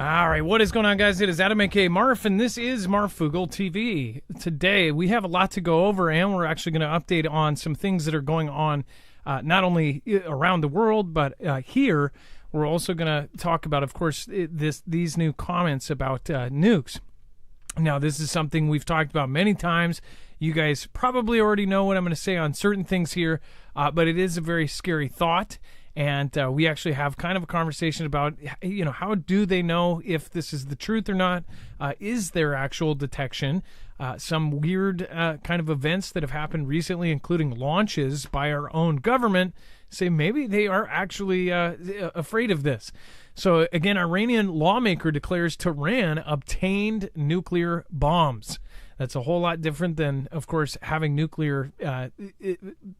All right, what is going on, guys? It is Adam, aka Marf, and this is Marfoogle TV. Today, we have a lot to go over, and we're actually going to update on some things that are going on not only around the world, but here. We're also going to talk about, of course, these new comments about nukes. Now, this is something we've talked about many times. You guys probably already know what I'm going to say on certain things here, but it is a very scary thought. And we actually have kind of a conversation about, how do they know if this is the truth or not? Is there actual detection? Some weird kind of events that have happened recently, including launches by our own government, say maybe they are actually afraid of this. So again, Iranian lawmaker declares Tehran obtained nuclear bombs. That's a whole lot different than, of course, having nuclear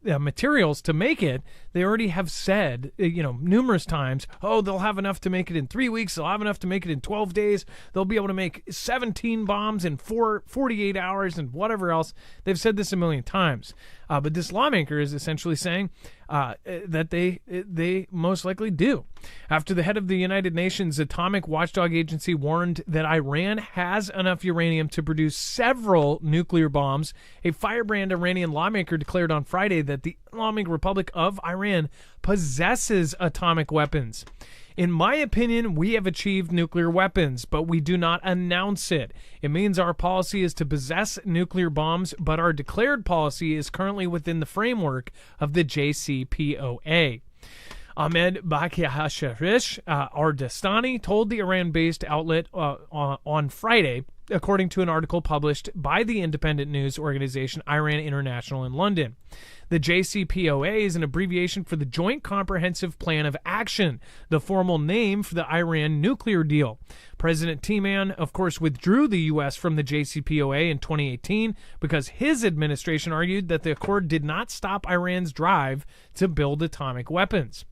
materials to make it. They already have said, numerous times, they'll have enough to make it in 3 weeks. They'll have enough to make it in 12 days. They'll be able to make 17 bombs in 48 hours and whatever else. They've said this a million times. But this lawmaker is essentially saying that they most likely do. After the head of the United Nations Atomic Watchdog Agency warned that Iran has enough uranium to produce several nuclear bombs, a firebrand Iranian lawmaker declared on Friday that the Islamic Republic of Iran possesses atomic weapons. In my opinion, we have achieved nuclear weapons, but we do not announce it. It means our policy is to possess nuclear bombs, but our declared policy is currently within the framework of the JCPOA. Ahmed Bakhasharish Ardestani told the Iran-based outlet on Friday, according to an article published by the independent news organization Iran International in London. The JCPOA is an abbreviation for the Joint Comprehensive Plan of Action, the formal name for the Iran nuclear deal. President Timan, of course, withdrew the U.S. from the JCPOA in 2018 because his administration argued that the accord did not stop Iran's drive to build atomic weapons.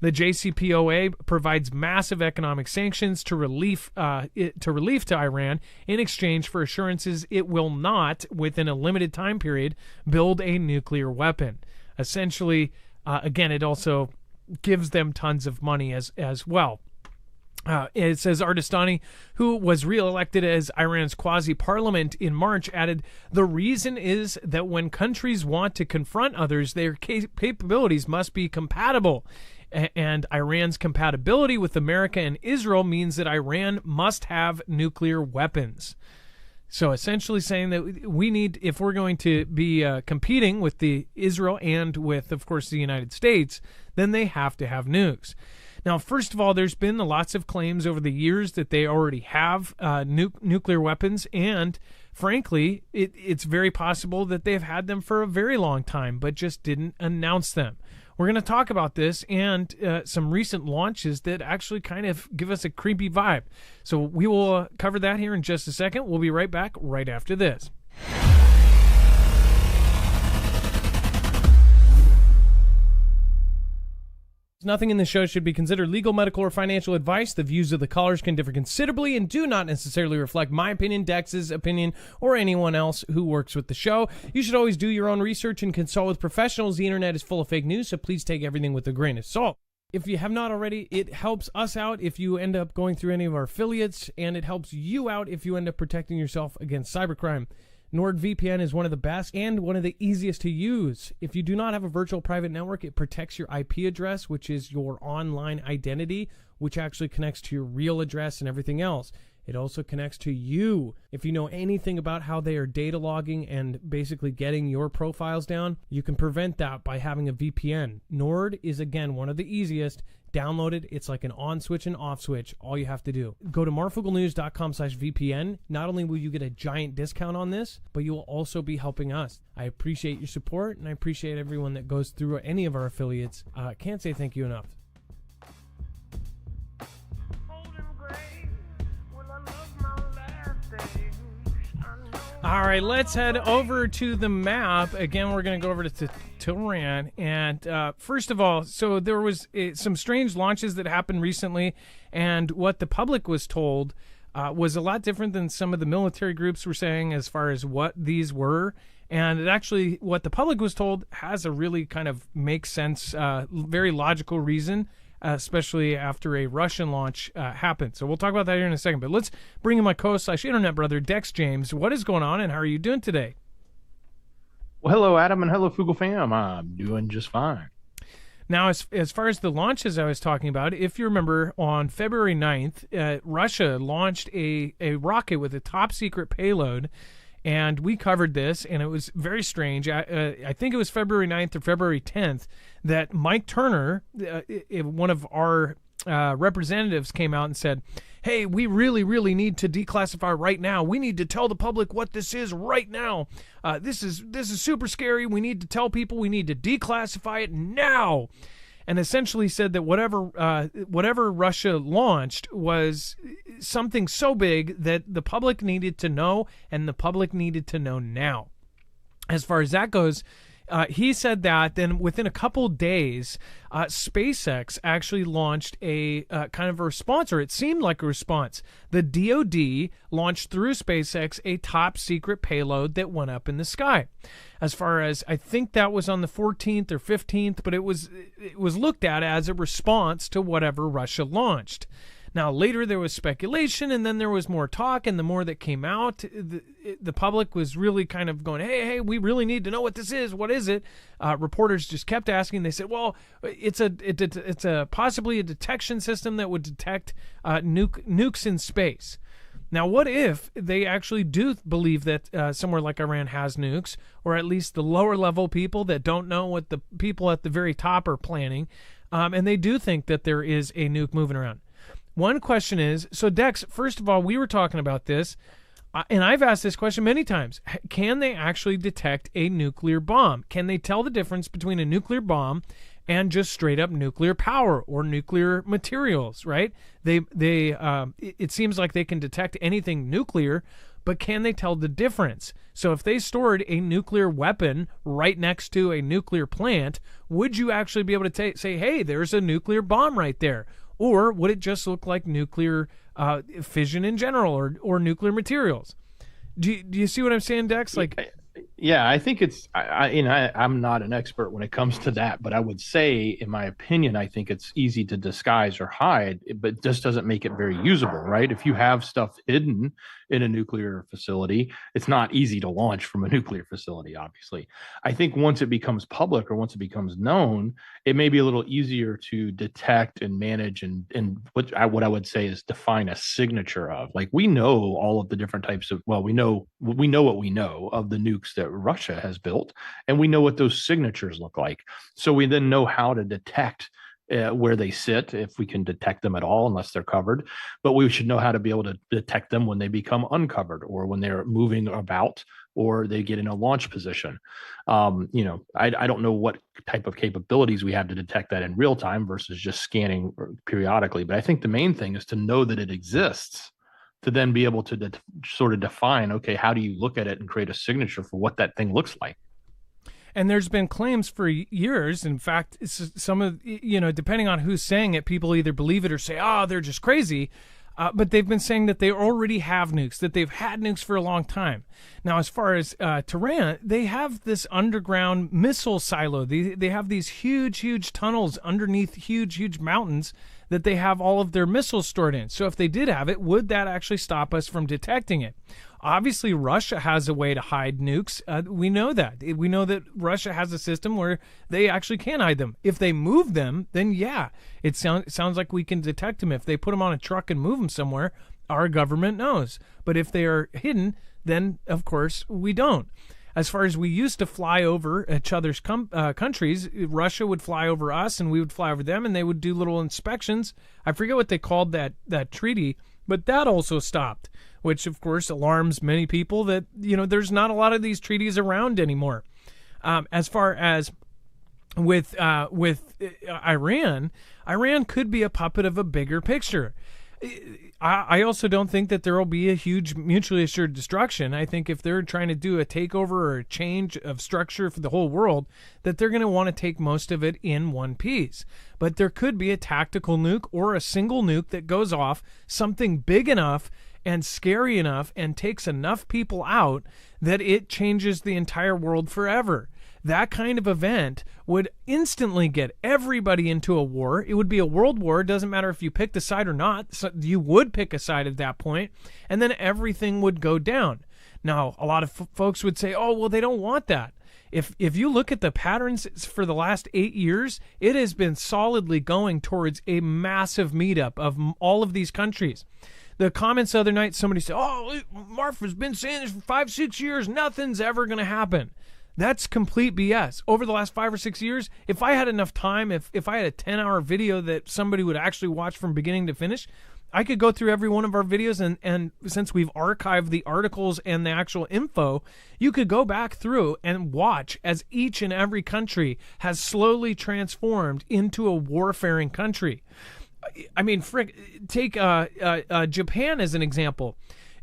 The JCPOA provides massive economic sanctions to relief to Iran in exchange for assurances it will not, within a limited time period, build a nuclear weapon. Essentially, again, it also gives them tons of money as well. It says Ardestani, who was reelected as Iran's quasi-parliament in March, added, "The reason is that when countries want to confront others, their capabilities must be compatible. And Iran's compatibility with America and Israel means that Iran must have nuclear weapons." So essentially saying that we need, if we're going to be competing with the Israel and with, of course, the United States, then they have to have nukes. Now, first of all, there's been lots of claims over the years that they already have nuclear weapons, and frankly, it's very possible that they've had them for a very long time, but just didn't announce them. We're going to talk about this and some recent launches that actually kind of give us a creepy vibe. So we will cover that here in just a second. We'll be right back right after this. Nothing in this show should be considered legal, medical, or financial advice. The views of the callers can differ considerably and do not necessarily reflect my opinion, Dex's opinion, or anyone else who works with the show. You should always do your own research and consult with professionals. The internet is full of fake news, so please take everything with a grain of salt. If you have not already, it helps us out if you end up going through any of our affiliates, and it helps you out if you end up protecting yourself against cybercrime. NordVPN is one of the best and one of the easiest to use. If you do not have a virtual private network, it protects your IP address, which is your online identity, which actually connects to your real address and everything else. It also connects to you. If you know anything about how they are data logging and basically getting your profiles down, you can prevent that by having a VPN. Nord is, again, one of the easiest. Download it. It's like an on switch and off switch. All you have to do. Go to marfooglenews.com/VPN. Not only will you get a giant discount on this, but you will also be helping us. I appreciate your support, and I appreciate everyone that goes through any of our affiliates. Can't say thank you enough. All right, let's head over to the map. Again, we're going to go over to Tehran. And first of all, so there was some strange launches that happened recently, and what the public was told was a lot different than some of the military groups were saying as far as what these were. And it actually, what the public was told has a really kind of makes sense, very logical reason especially after a Russian launch happened. So we'll talk about that here in a second. But let's bring in my co-host/internet brother, Dex James. What is going on, and how are you doing today? Well, hello, Adam, and hello, Fugle fam. I'm doing just fine. Now, as far as the launches I was talking about, if you remember, on February 9th, Russia launched a rocket with a top-secret payload, and we covered this, and it was very strange. I think it was February 9th or February 10th that Mike Turner, one of our representatives, came out and said, hey, we really, really need to declassify right now. We need to tell the public what this is right now. This is super scary. We need to tell people. We need to declassify it now. And essentially said that whatever Russia launched was something so big that the public needed to know, and the public needed to know now. As far as that goes, he said that then within a couple days, SpaceX actually launched a kind of a response, or it seemed like a response. The DoD launched through SpaceX a top secret payload that went up in the sky. As far as, I think that was on the 14th or 15th, but it was looked at as a response to whatever Russia launched. Now, later there was speculation, and then there was more talk, and the more that came out, the public was really kind of going, hey, we really need to know what this is. What is it? Reporters just kept asking. They said, well, it's a possibly a detection system that would detect nukes in space. Now, what if they actually do believe that somewhere like Iran has nukes, or at least the lower level people that don't know what the people at the very top are planning, and they do think that there is a nuke moving around? One question is, so Dex, first of all, we were talking about this, and I've asked this question many times. Can they actually detect a nuclear bomb? Can they tell the difference between a nuclear bomb and just straight up nuclear power or nuclear materials, right? It seems like they can detect anything nuclear, but can they tell the difference? So if they stored a nuclear weapon right next to a nuclear plant, would you actually be able to say, hey, there's a nuclear bomb right there? Or would it just look like nuclear fission in general, or nuclear materials? Do you see what I'm saying, Dex? Like, yeah, I think it's. I'm not an expert when it comes to that, but I would say, in my opinion, I think it's easy to disguise or hide, but just doesn't make it very usable, right? If you have stuff hidden in a nuclear facility, it's not easy to launch from a nuclear facility, obviously. I think once it becomes public, or once it becomes known, it may be a little easier to detect and manage, and what I would say is define a signature of. Like, we know all of the different types of, well, we know what we know of the nukes that Russia has built, and we know what those signatures look like. So we then know how to detect where they sit, if we can detect them at all, unless they're covered. But we should know how to be able to detect them when they become uncovered, or when they're moving about, or they get in a launch position. I don't know what type of capabilities we have to detect that in real time versus just scanning periodically. But I think the main thing is to know that it exists, to then be able to sort of define, okay, how do you look at it and create a signature for what that thing looks like? And there's been claims for years. In fact, some of, depending on who's saying it, people either believe it or say, they're just crazy. But they've been saying that they already have nukes, that they've had nukes for a long time. Now, as far as Tehran, they have this underground missile silo. They have these huge, huge tunnels underneath huge, huge mountains that they have all of their missiles stored in. So if they did have it, would that actually stop us from detecting it? Obviously, Russia has a way to hide nukes. We know that. We know that Russia has a system where they actually can hide them. If they move them, then yeah, it sounds like we can detect them. If they put them on a truck and move them somewhere, our government knows. But if they are hidden, then of course we don't. As far as we used to fly over each other's countries, Russia would fly over us and we would fly over them, and they would do little inspections. I forget what they called that treaty, but that also stopped, which of course alarms many people that, there's not a lot of these treaties around anymore. As far as with Iran could be a puppet of a bigger picture. I also don't think that there will be a huge mutually assured destruction. I think if they're trying to do a takeover or a change of structure for the whole world, that they're going to want to take most of it in one piece. But there could be a tactical nuke or a single nuke that goes off, something big enough and scary enough and takes enough people out that it changes the entire world forever. that kind of event would instantly get everybody into a war. It would be a world war. It doesn't matter if you picked a side or not. So you would pick a side at that point, and then everything would go down. Now, a lot of folks would say, oh, well, they don't want that. If you look at the patterns for the last 8 years, it has been solidly going towards a massive meetup of all of these countries. The comments the other night, somebody said, oh, Marf has been saying this for 5-6 years. Nothing's ever going to happen. That's complete BS. Over the last 5 or 6 years, if I had enough time, if I had a 10-hour video that somebody would actually watch from beginning to finish, I could go through every one of our videos, and since we've archived the articles and the actual info, you could go back through and watch as each and every country has slowly transformed into a warfaring country. I mean, take Japan as an example.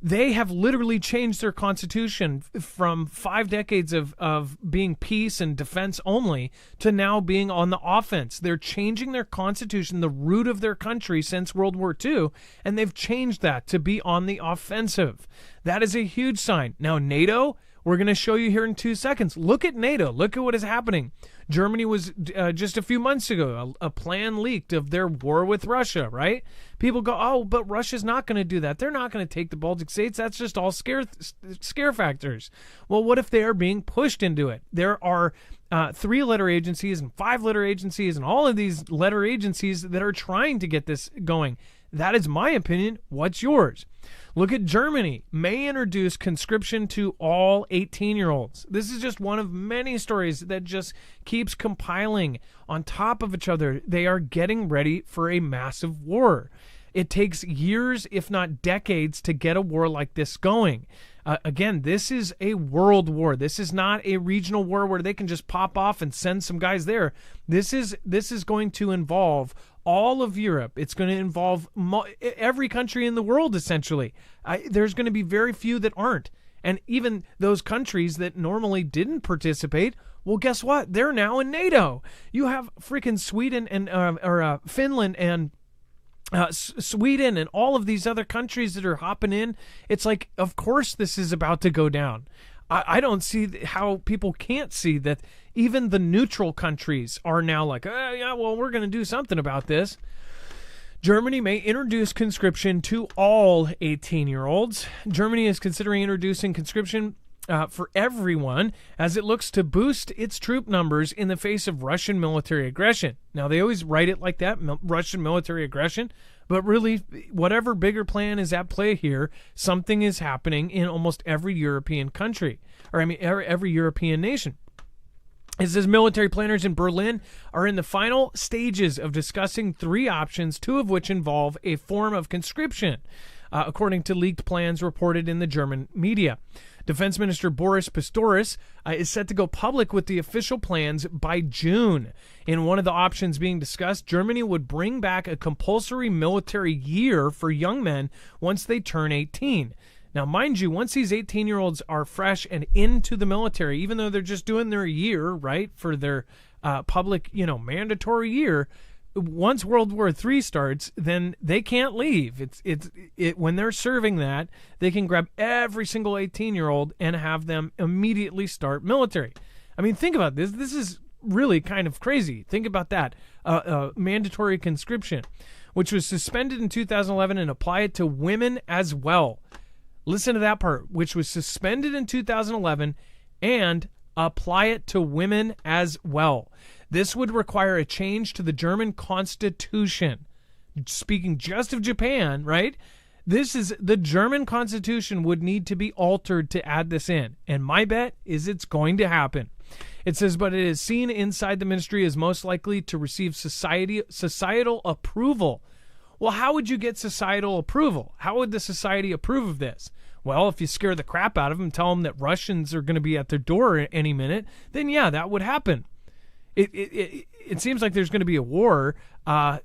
They have literally changed their constitution from 5 decades of being peace and defense only to now being on the offense. They're changing their constitution, the root of their country since World War II, and they've changed that to be on the offensive. That is a huge sign. Now, NATO, we're going to show you here in 2 seconds. Look at NATO. Look at what is happening. Germany was just a few months ago, a plan leaked of their war with Russia, right? People go, oh, but Russia's not going to do that. They're not going to take the Baltic states. That's just all scare factors. Well, what if they are being pushed into it? There are 3-letter agencies and 5-letter agencies and all of these letter agencies that are trying to get this going. That is my opinion. What's yours? Look at Germany. May introduce conscription to all 18-year-olds. This is just one of many stories that just keeps compiling on top of each other. They are getting ready for a massive war. It takes years, if not decades, to get a war like this going. Again, this is a world war. This is not a regional war where they can just pop off and send some guys there. This is going to involve all of Europe. It's going to involve every country in the world, essentially. There's going to be very few that aren't. And even those countries that normally didn't participate, well, guess what? They're now in NATO. You have freaking Sweden and Finland and Sweden and all of these other countries that are hopping in. It's like, of course this is about to go down. I don't see how people can't see that even the neutral countries are now like, yeah, well, we're going to do something about this. Germany may introduce conscription to all 18-year-olds. Germany is considering introducing conscription for everyone as it looks to boost its troop numbers in the face of Russian military aggression. Now, they always write it like that, Russian military aggression, but really, whatever bigger plan is at play here, something is happening in almost every European country, or I mean, every European nation. It says military planners in Berlin are in the final stages of discussing 3 options, 2 of which involve a form of conscription, according to leaked plans reported in the German media. Defense Minister Boris Pistorius is set to go public with the official plans by June. In one of the options being discussed, Germany would bring back a compulsory military year for young men once they turn 18. Now, mind you, once these 18-year-olds are fresh and into the military, even though they're just doing their year, right, for their public, mandatory year, once World War III starts, then they can't leave. When they're serving that, they can grab every single 18-year-old and have them immediately start military. I mean, think about this. This is really kind of crazy. Think about that. Mandatory conscription, which was suspended in 2011, and apply it to women as well. Listen to that part, which was suspended in 2011 and apply it to women as well. This would require a change to the German constitution. Speaking just of Japan, right? The German constitution would need to be altered to add this in. And my bet is it's going to happen. It says, but it is seen inside the ministry as most likely to receive societal approval. Well, how would you get societal approval? How would the society approve of this? Well, if you scare the crap out of them, tell them that Russians are going to be at their door any minute, then yeah, that would happen. It seems like there's going to be a war,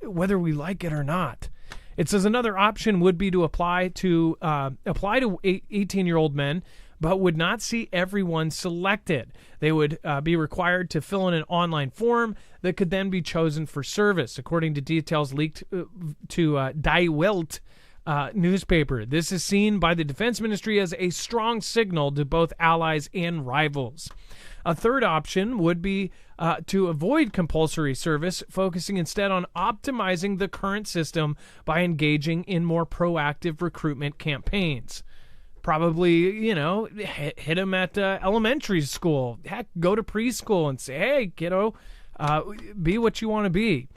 whether we like it or not. It says another option would be to apply to 18-year-old men, but would not see everyone selected. They would be required to fill in an online form that could then be chosen for service, according to details leaked to Die Welt newspaper. This is seen by the Defense Ministry as a strong signal to both allies and rivals. A third option would be to avoid compulsory service, focusing instead on optimizing the current system by engaging in more proactive recruitment campaigns. Probably, hit them at elementary school. Heck, go to preschool and say, hey, kiddo, be what you want to be.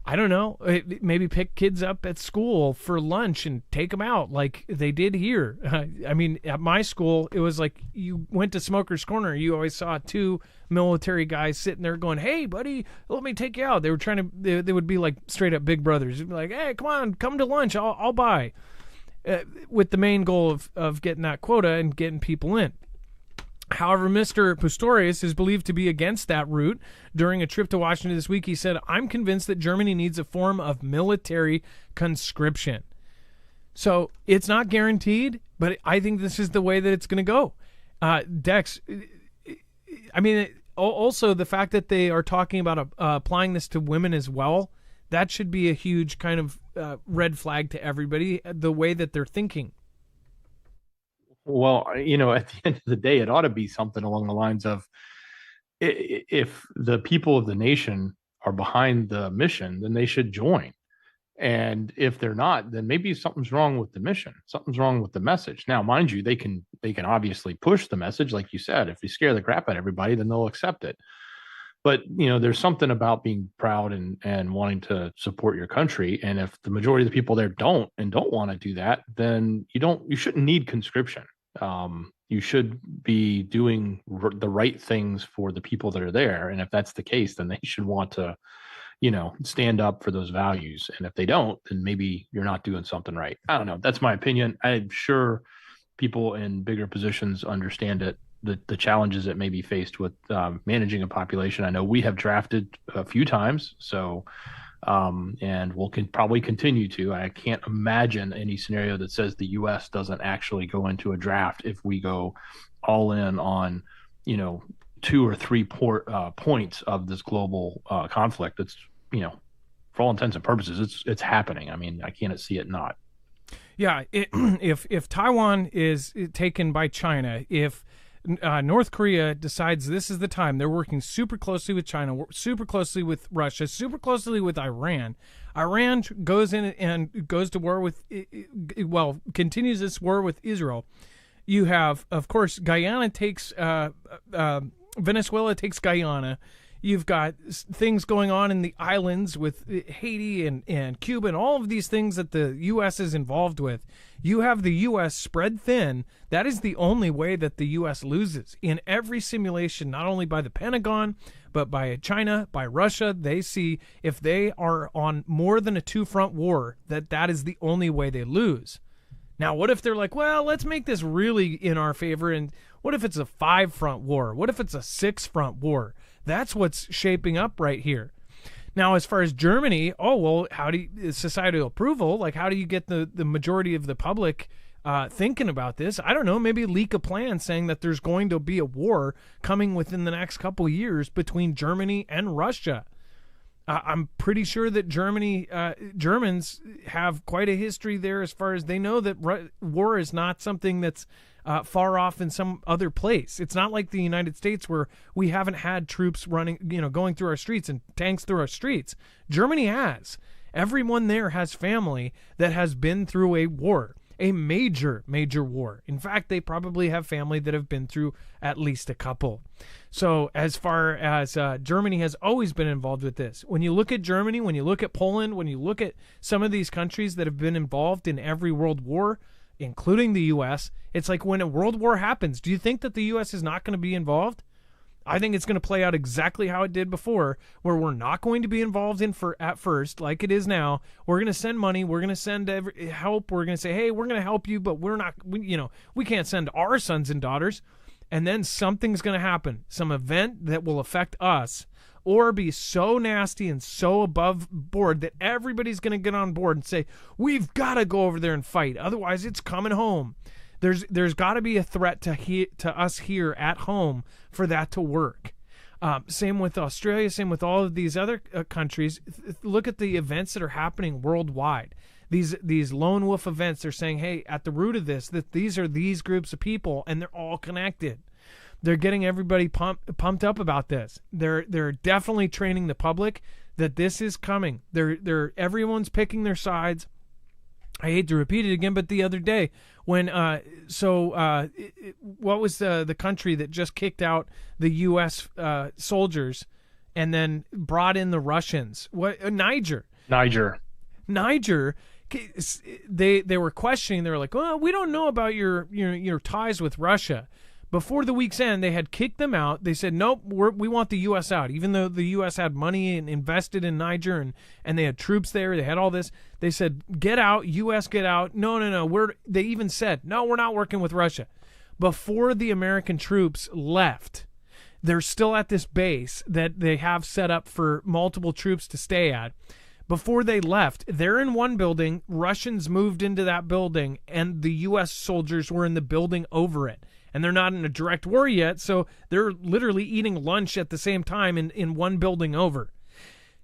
I don't know, maybe pick kids up at school for lunch and take them out like they did here. I mean, at my school, it was like you went to Smoker's Corner. You always saw two military guys sitting there going, hey, buddy, let me take you out. They were they would be like straight up big brothers. They'd be like, hey, come on, come to lunch. I'll buy. With the main goal of getting that quota and getting people in. However, Mr. Pistorius is believed to be against that route. During a trip to Washington this week, he said, I'm convinced that Germany needs a form of military conscription. So it's not guaranteed, but I think this is the way that it's going to go. Dex, I mean, also the fact that they are talking about applying this to women as well, that should be a huge kind of red flag to everybody, the way that they're thinking. Well, at the end of the day, it ought to be something along the lines of, if the people of the nation are behind the mission, then they should join. And if they're not, then maybe something's wrong with the mission. Something's wrong with the message. Now, mind you, they can obviously push the message, like you said. If you scare the crap out of everybody, then they'll accept it. But, there's something about being proud and wanting to support your country. And if the majority of the people there don't want to do that, then you shouldn't need conscription. You should be doing the right things for the people that are there. And if that's the case, then they should want to, stand up for those values. And if they don't, then maybe you're not doing something right. I don't know. That's my opinion. I'm sure people in bigger positions understand it. The challenges that may be faced with managing a population. I know we have drafted a few times, so and we'll probably continue to. I can't imagine any scenario that says the U.S. doesn't actually go into a draft if we go all in on, 2 or 3 points of this global conflict. It's, for all intents and purposes, it's happening. I mean, I can't see it not. Yeah, if Taiwan is taken by China, if North Korea decides this is the time, they're working super closely with China, super closely with Russia, super closely with Iran. Iran goes in and goes to war with, continues this war with Israel. You have, of course, Venezuela takes Guyana. You've got things going on in the islands with Haiti and Cuba and all of these things that the U.S. is involved with. You have the U.S. spread thin. That is the only way that the U.S. loses. In every simulation, not only by the Pentagon, but by China, by Russia, they see if they are on more than a 2-front war, that is the only way they lose. Now, what if they're like, well, let's make this really in our favor, and what if it's a 5-front war? What if it's a 6-front war? That's what's shaping up right here. Now, as far as Germany, how do you, societal approval, like how do you get the majority of the public thinking about this? I don't know, maybe leak a plan saying that there's going to be a war coming within the next couple of years between Germany and Russia. I'm pretty sure that Germans have quite a history there as far as they know that war is not something that's far off in some other place. It's not like the United States where we haven't had troops running, going through our streets and tanks through our streets. Germany has. Everyone there has family that has been through a war, a major, major war. In fact, they probably have family that have been through at least a couple. So as far as Germany has always been involved with this. When you look at Germany, when you look at Poland, when you look at some of these countries that have been involved in every world war, including the U.S., it's like when a world war happens, do you think that the U.S. is not going to be involved? I think it's going to play out exactly how it did before, where we're not going to be involved at first, like it is now. We're going to send money. We're going to send help. We're going to say, hey, we're going to help you, but we can't send our sons and daughters. And then something's going to happen, some event that will affect us, or be so nasty and so above board that everybody's going to get on board and say, we've got to go over there and fight. Otherwise, it's coming home. There's got to be a threat to us here at home for that to work. Same with Australia, same with all of these other countries. Look at the events that are happening worldwide. These lone wolf events, they're saying, hey, at the root of this, that these are these groups of people, and they're all connected. They're getting everybody pumped up about this. They're definitely training the public that this is coming. Everyone's picking their sides. I hate to repeat it again, but the other day when what was the country that just kicked out the U.S. Soldiers and then brought in the Russians? What? Niger. They were questioning. They were like, well, we don't know about your ties with Russia. Before the week's end, they had kicked them out. They said, nope, we want the U.S. out. Even though the U.S. had money and invested in Niger and they had troops there, they had all this. They said, get out, U.S., get out. No. They even said, no, we're not working with Russia. Before the American troops left, they're still at this base that they have set up for multiple troops to stay at. Before they left, they're in one building. Russians moved into that building, and the U.S. soldiers were in the building over it. And they're not in a direct war yet, so they're literally eating lunch at the same time in one building over.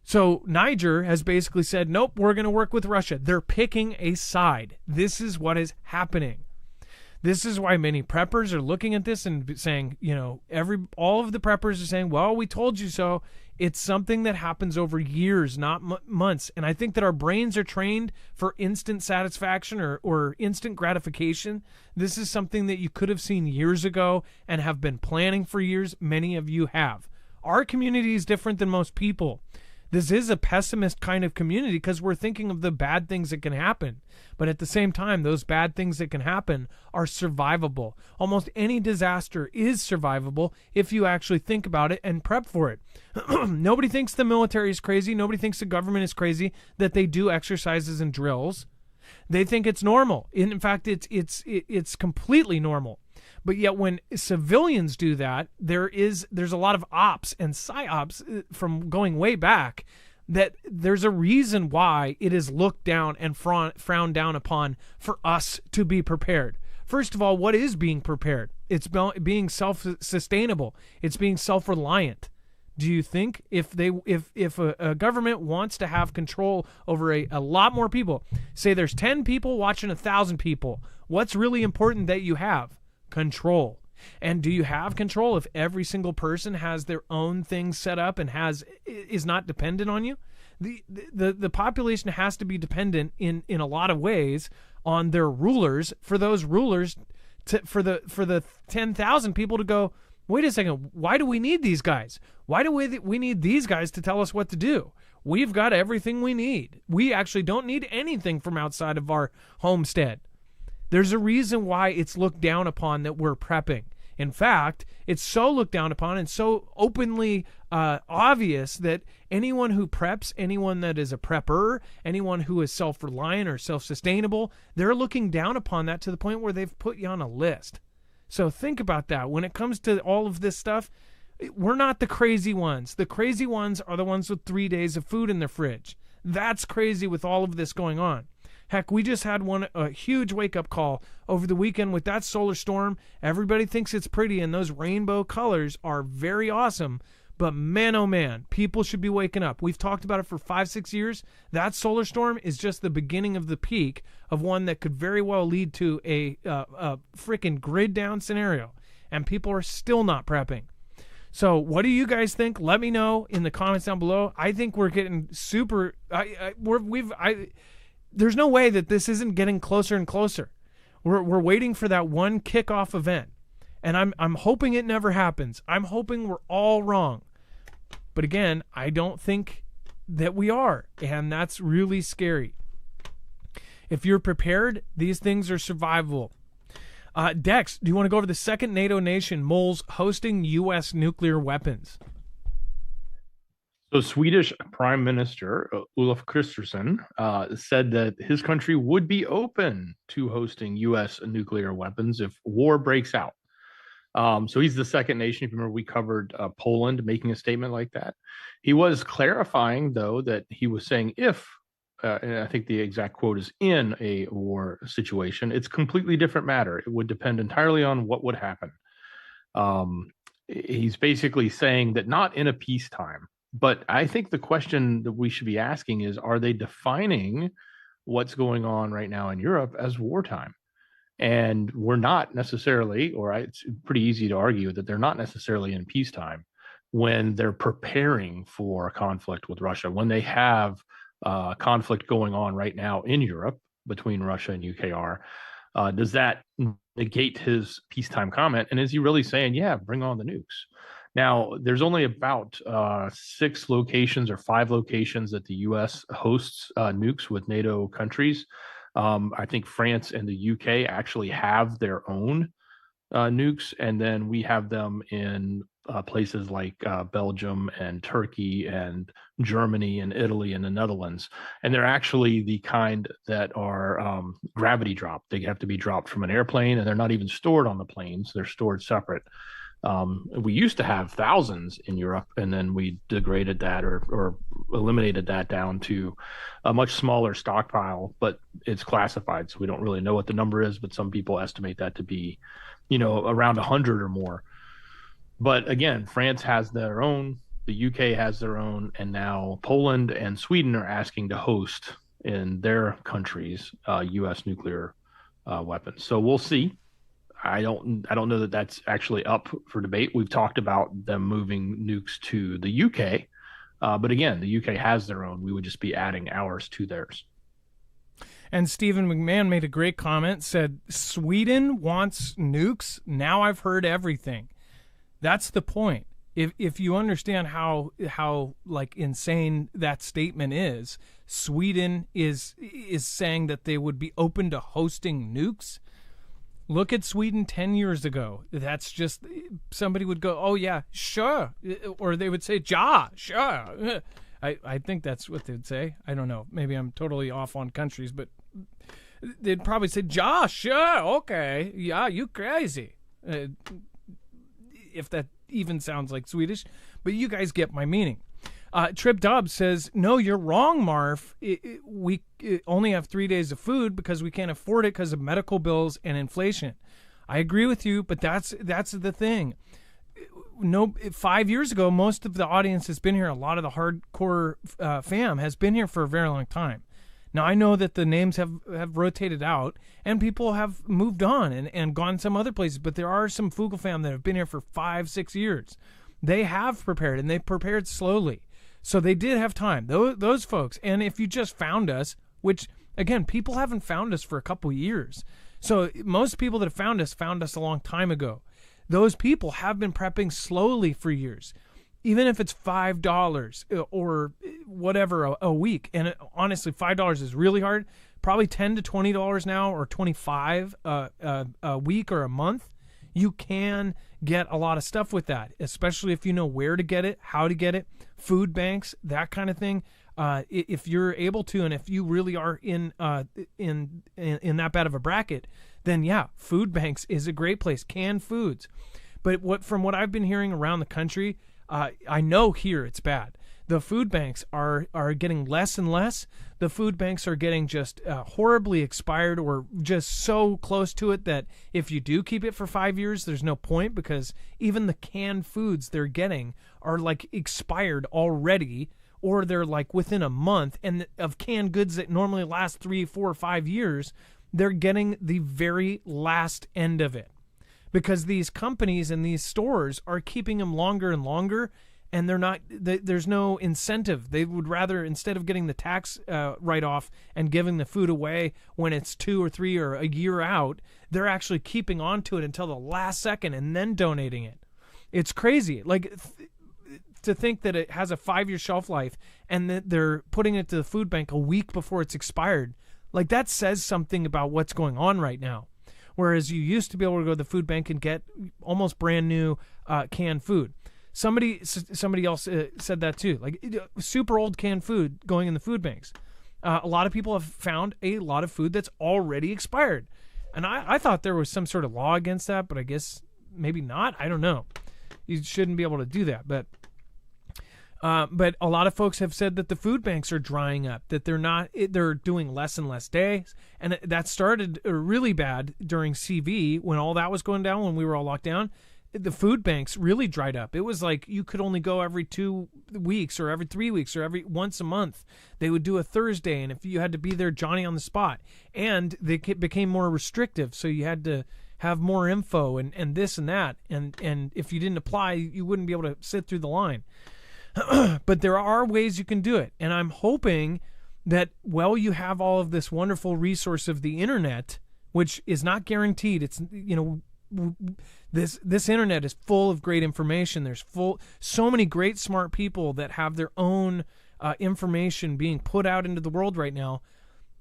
So Niger has basically said, nope, we're going to work with Russia. They're picking a side. This is what is happening. This is why many preppers are looking at this and saying, all of the preppers are saying, well, we told you so. It's something that happens over years, not months. And I think that our brains are trained for instant satisfaction or instant gratification. This is something that you could have seen years ago and have been planning for years. Many of you have. Our community is different than most people. This is a pessimist kind of community because we're thinking of the bad things that can happen. But at the same time, those bad things that can happen are survivable. Almost any disaster is survivable if you actually think about it and prep for it. Nobody thinks the military is crazy. Nobody thinks the government is crazy that they do exercises and drills. They think it's normal. In fact, it's completely normal. But yet when civilians do that, there's a lot of ops and psyops from going way back that there's a reason why it is looked down and frowned down upon for us to be prepared. First of all, what is being prepared? It's being self-sustainable. It's being self-reliant. Do you think if a government wants to have control over a lot more people, say there's 10 people watching 1,000 people, what's really important that you have? Control. And do you have control if every single person has their own things set up and is not dependent on you? The population has to be dependent in a lot of ways on their rulers, for those rulers for the 10,000 people to go, wait a second, why do we need these guys? Why do we need these guys to tell us what to do? We've got everything we need. We actually don't need anything from outside of our homestead. There's a reason why it's looked down upon that we're prepping. In fact, it's so looked down upon and so openly obvious that anyone who preps, anyone that is a prepper, anyone who is self-reliant or self-sustainable, they're looking down upon that to the point where they've put you on a list. So think about that. When it comes to all of this stuff, we're not the crazy ones. The crazy ones are the ones with 3 days of food in their fridge. That's crazy with all of this going on. Heck, we just had a huge wake-up call over the weekend with that solar storm. Everybody thinks it's pretty, and those rainbow colors are very awesome. But man, oh man, people should be waking up. We've talked about it for 5-6 years. That solar storm is just the beginning of the peak of one that could very well lead to a freaking grid-down scenario. And people are still not prepping. So what do you guys think? Let me know in the comments down below. I think we're getting super... There's no way that this isn't getting closer and closer. We're waiting for that one kickoff event, and I'm hoping it never happens. I'm hoping we're all wrong, but again, I don't think that we are, and that's really scary. If you're prepared, these things are survivable. Dex, do you want to go over the second NATO nation, moles, hosting U.S. nuclear weapons? So Swedish Prime Minister Ulf Kristersson said that his country would be open to hosting U.S. nuclear weapons if war breaks out. So he's the second nation. If you remember, we covered Poland making a statement like that. He was clarifying, though, that he was saying if, and I think the exact quote is in a war situation, it's a completely different matter. It would depend entirely on what would happen. He's basically saying that not in a peacetime. But I think the question that we should be asking is, are they defining what's going on right now in Europe as wartime? And we're not necessarily, it's pretty easy to argue that they're not necessarily in peacetime when they're preparing for a conflict with Russia, when they have conflict going on right now in Europe between Russia and UKR. Does that negate his peacetime comment? And is he really saying, yeah, bring on the nukes? Now, there's only about 6 locations or 5 locations that the U.S. hosts nukes with NATO countries. I think France and the UK actually have their own nukes, and then we have them in places like Belgium and Turkey and Germany and Italy and the Netherlands. And they're actually the kind that are gravity dropped. They have to be dropped from an airplane, and they're not even stored on the planes. They're stored separate. We used to have thousands in Europe, and then we degraded that or eliminated that down to a much smaller stockpile, but it's classified, so we don't really know what the number is, but some people estimate that to be, around 100 or more. But again, France has their own, the UK has their own, and now Poland and Sweden are asking to host in their countries U.S. nuclear weapons. So we'll see. I don't know that that's actually up for debate. We've talked about them moving nukes to the UK, but again, the UK has their own. We would just be adding ours to theirs. And Stephen McMahon made a great comment, said, Sweden wants nukes? Now I've heard everything. That's the point. If you understand how like insane that statement is, Sweden is saying that they would be open to hosting nukes. Look at Sweden 10 years ago. That's just, somebody would go, oh yeah, sure. Or they would say, ja, sure. I think that's what they'd say. I don't know. Maybe I'm totally off on countries, but they'd probably say, ja, sure, okay. Yeah, you crazy. If that even sounds like Swedish. But you guys get my meaning. Trip Dobbs says, no, you're wrong, Marf. We only have 3 days of food because we can't afford it because of medical bills and inflation. I agree with you, but that's the thing. No, 5 years ago, most of the audience has been here. A lot of the hardcore fam has been here for a very long time. Now, I know that the names have rotated out and people have moved on and gone some other places, but there are some Fugel fam that have been here for 5-6 years. They have prepared, and they prepared slowly. So they did have time, those folks. And if you just found us, which, again, people haven't found us for a couple years. So most people that have found us a long time ago. Those people have been prepping slowly for years, even if it's $5 or whatever a week. And honestly, $5 is really hard. Probably $10 to $20 now, or $25 a week or a month. You can get a lot of stuff with that, especially if you know where to get it, how to get it, food banks, that kind of thing. If you're able to, and if you really are in that bad of a bracket, then yeah, food banks is a great place. Canned foods. But from what I've been hearing around the country, I know here it's bad. The food banks are getting less and less. The food banks are getting just horribly expired, or just so close to it that if you do keep it for 5 years, there's no point, because even the canned foods they're getting are like expired already, or they're like within a month. And of canned goods that normally last 3, 4, 5 years, they're getting the very last end of it, because these companies and these stores are keeping them longer and longer. And there's no incentive. They would rather, instead of getting the tax write-off and giving the food away when it's 2 or 3 or a year out, they're actually keeping on to it until the last second and then donating it. It's crazy. Like, to think that it has a 5-year shelf life and that they're putting it to the food bank a week before it's expired. Like, that says something about what's going on right now. Whereas you used to be able to go to the food bank and get almost brand new canned food. Somebody else said that too, like super old canned food going in the food banks. A lot of people have found a lot of food that's already expired. And I thought there was some sort of law against that, but I guess maybe not. I don't know. You shouldn't be able to do that. But a lot of folks have said that the food banks are drying up, that they're doing less and less days. And that started really bad during CV when all that was going down, when we were all locked down. the food banks really dried up. It was like you could only go every 2 weeks or every 3 weeks or every once a month. They would do a Thursday, and if you had to be there, Johnny on the spot. And they became more restrictive, so you had to have more info and this and that. And if you didn't apply, you wouldn't be able to sit through the line. But there are ways you can do it. And I'm hoping that, well, you have all of this wonderful resource of the internet, which is not guaranteed. It's, this internet is full of great information. There's so many great smart people that have their own information being put out into the world right now.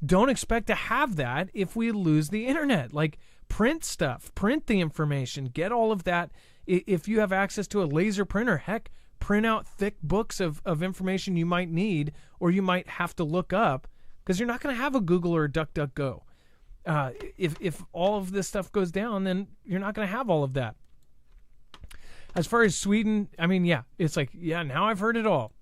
Don't expect to have that if we lose the internet. Like, print stuff, print the information, get all of that. If you have access to a laser printer, heck, print out thick books of information you might need or you might have to look up, because you're not going to have a Google or a DuckDuckGo. If all of this stuff goes down, then you're not going to have all of that. As far as Sweden, I mean, yeah, it's like, yeah, now I've heard it all.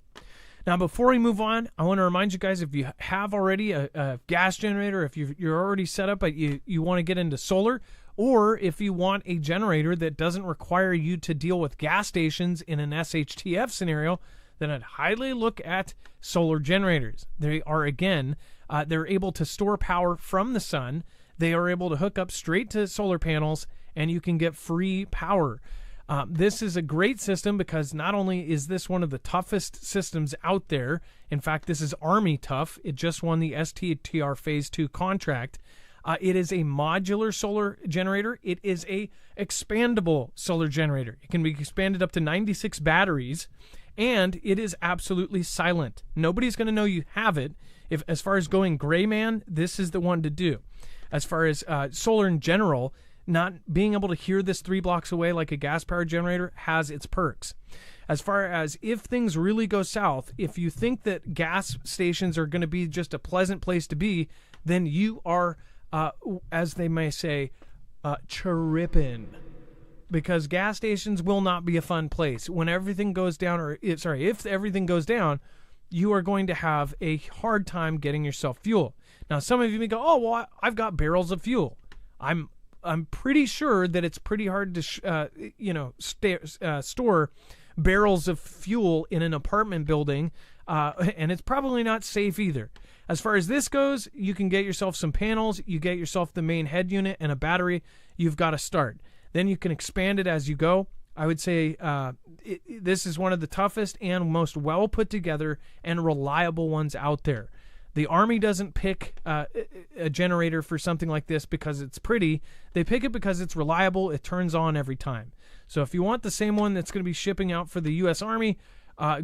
Now, before we move on, I want to remind you guys, if you have already a gas generator, if you're already set up, but you want to get into solar, or if you want a generator that doesn't require you to deal with gas stations in an SHTF scenario, then I'd highly look at solar generators. They are, again, they're able to store power from the sun. They are able to hook up straight to solar panels, and you can get free power. This is a great system because not only is this one of the toughest systems out there, in fact, this is Army tough. It just won the STTR Phase 2 contract. It is a modular solar generator. It is a expandable solar generator. It can be expanded up to 96 batteries, and it is absolutely silent. Nobody's going to know you have it. As far as going gray man, this is the one to do. As far as solar in general, not being able to hear this 3 blocks away like a gas-powered generator has its perks. As far as if things really go south, if you think that gas stations are going to be just a pleasant place to be, then you are, as they may say, tripping. Because gas stations will not be a fun place. When everything goes down, if everything goes down, you are going to have a hard time getting yourself fuel. Now, some of you may go, oh, well, I've got barrels of fuel. I'm pretty sure that it's pretty hard to store barrels of fuel in an apartment building, and it's probably not safe either. As far as this goes, you can get yourself some panels, you get yourself the main head unit and a battery, you've got to start. Then you can expand it as you go. I would say this is one of the toughest and most well put together and reliable ones out there. The Army doesn't pick a generator for something like this because it's pretty. They pick it because it's reliable. It turns on every time. So if you want the same one that's going to be shipping out for the U.S. Army,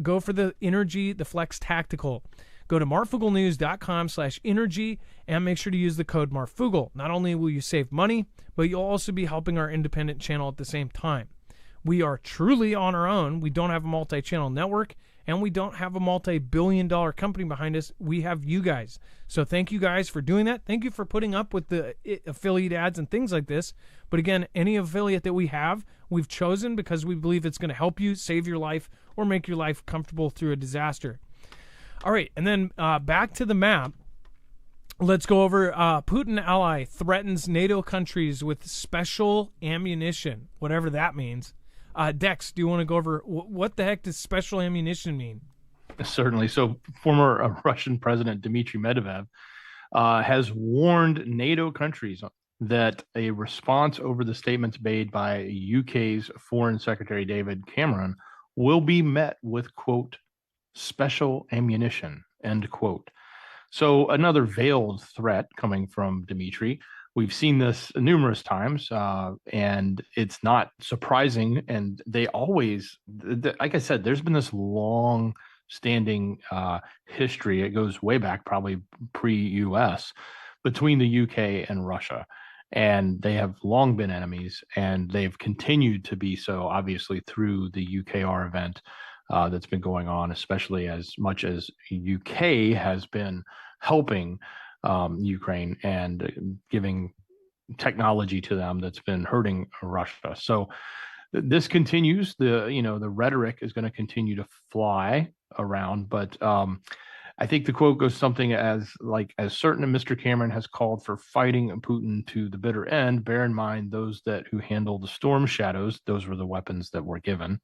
go for the Energy, the Flex Tactical. Go to marfooglenews.com/energy and make sure to use the code Marfoogle. Not only will you save money, but you'll also be helping our independent channel at the same time. We are truly on our own. We don't have a multi-channel network, and we don't have a multi-billion-dollar company behind us. We have you guys. So thank you guys for doing that. Thank you for putting up with the affiliate ads and things like this. But again, any affiliate that we have, we've chosen because we believe it's going to help you save your life or make your life comfortable through a disaster. All right, and then back to the map. Let's go over Putin Ally threatens NATO countries with special ammunition, whatever that means. Dex, do you want to go over what the heck does special ammunition mean? Certainly. So former Russian President Dmitry Medvedev has warned NATO countries that a response over the statements made by UK's Foreign Secretary David Cameron will be met with, quote, special ammunition, end quote. So another veiled threat coming from Dmitry. We've seen this numerous times, and it's not surprising. And they always, like I said, there's been this long-standing history. It goes way back, probably pre-US, between the UK and Russia. And they have long been enemies, and they've continued to be so, obviously, through the UKR event that's been going on, especially as much as UK has been helping Ukraine and giving technology to them that's been hurting Russia. So this continues. The rhetoric is going to continue to fly around, but I think the quote goes something as certain Mr. Cameron has called for fighting Putin to the bitter end. Bear in mind those who handle the storm shadows, those were the weapons that were given,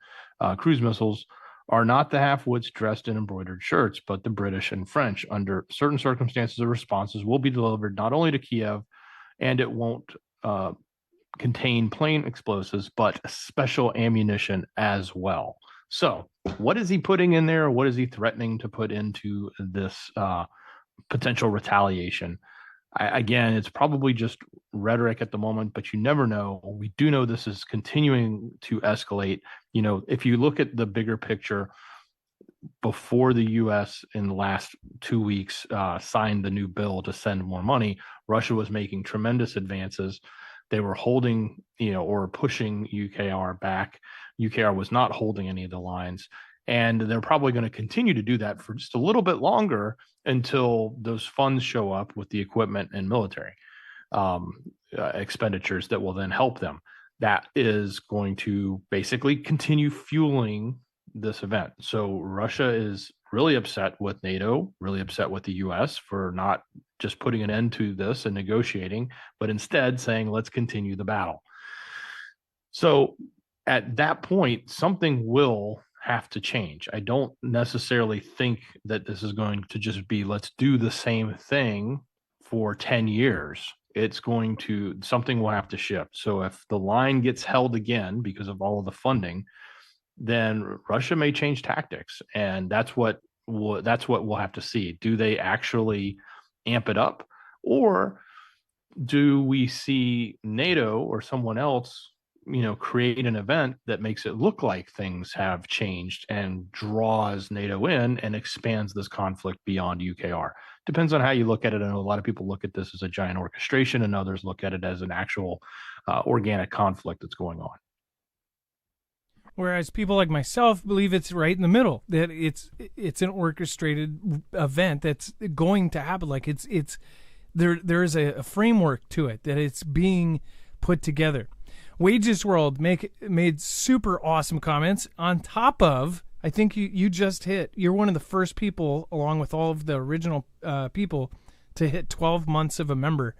cruise missiles, are not the half-wits dressed in embroidered shirts, but the British and French. Under certain circumstances, the responses will be delivered not only to Kiev, and it won't contain plain explosives, but special ammunition as well. So what is he putting in there? What is he threatening to put into this potential retaliation? Again, it's probably just rhetoric at the moment, but you never know. We do know this is continuing to escalate. If you look at the bigger picture, before the U.S. in the last 2 weeks signed the new bill to send more money, Russia was making tremendous advances. They were holding, or pushing UKR back. UKR was not holding any of the lines. And they're probably going to continue to do that for just a little bit longer until those funds show up with the equipment and military expenditures that will then help them. That is going to basically continue fueling this event. So Russia is really upset with NATO, really upset with the U.S. for not just putting an end to this and negotiating, but instead saying, let's continue the battle. So at that point, something will have to change. I don't necessarily think that this is going to just be, let's do the same thing for 10 years. Something will have to shift. So if the line gets held again because of all of the funding, then Russia may change tactics. And that's what we'll have to see. Do they actually amp it up? Or do we see NATO or someone else create an event that makes it look like things have changed and draws NATO in and expands this conflict beyond UKR? Depends on how you look at it. I know a lot of people look at this as a giant orchestration, and others look at it as an actual organic conflict that's going on. Whereas people like myself believe it's right in the middle, that it's an orchestrated event that's going to happen. Like there is a framework to it, that it's being put together. Wages World made super awesome comments on top of, I think you just hit, you're one of the first people, along with all of the original people, to hit 12 months of a member.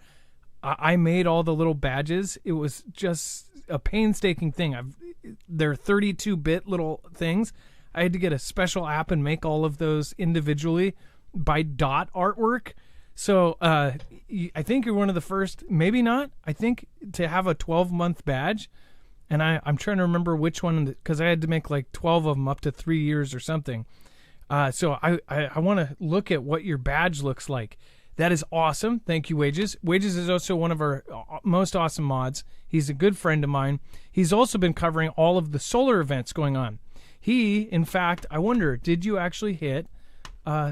I made all the little badges. It was just a painstaking thing. They're 32-bit little things. I had to get a special app and make all of those individually by dot artwork. So I think you're one of the first, maybe not, I think, to have a 12-month badge. And I'm trying to remember which one, because I had to make like 12 of them up to 3 years or something. So I want to look at what your badge looks like. That is awesome. Thank you, Wages. Wages is also one of our most awesome mods. He's a good friend of mine. He's also been covering all of the solar events going on. He, in fact, I wonder, did you actually hit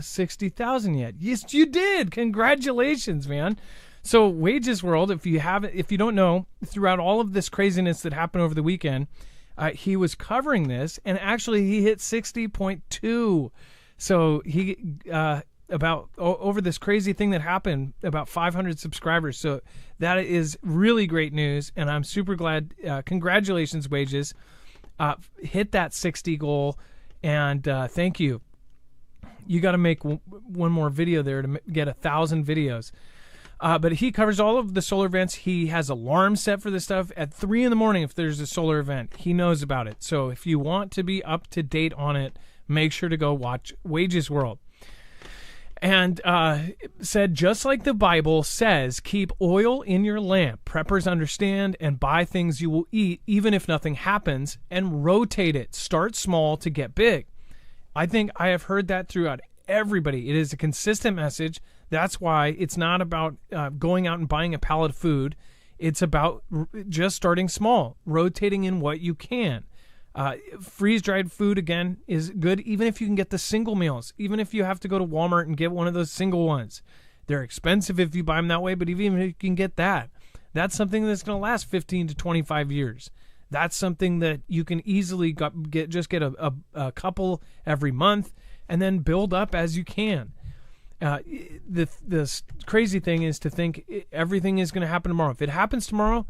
60,000 yet? Yes, you did. Congratulations, man. So Wages World, if you don't know, throughout all of this craziness that happened over the weekend, he was covering this, and actually he hit 60.2. So he about over this crazy thing that happened, about 500 subscribers. So that is really great news, and I'm super glad. Congratulations, Wages. Hit that 60 goal, and thank you. You got to make one more video there to get 1,000 videos. But he covers all of the solar events. He has alarms set for this stuff at 3 in the morning. If there's a solar event, he knows about it. So if you want to be up to date on it, make sure to go watch Wages World. And said, just like the Bible says, keep oil in your lamp. Preppers understand, and buy things you will eat, even if nothing happens, and rotate it. Start small to get big. I think I have heard that throughout everybody. It is a consistent message. That's why it's not about going out and buying a pallet of food. It's about just starting small, rotating in what you can. Freeze-dried food, again, is good, even if you can get the single meals, even if you have to go to Walmart and get one of those single ones. They're expensive if you buy them that way, but even if you can get that, that's something that's going to last 15 to 25 years. That's something that you can easily get a couple every month and then build up as you can. The crazy thing is to think everything is going to happen tomorrow. If it happens tomorrow,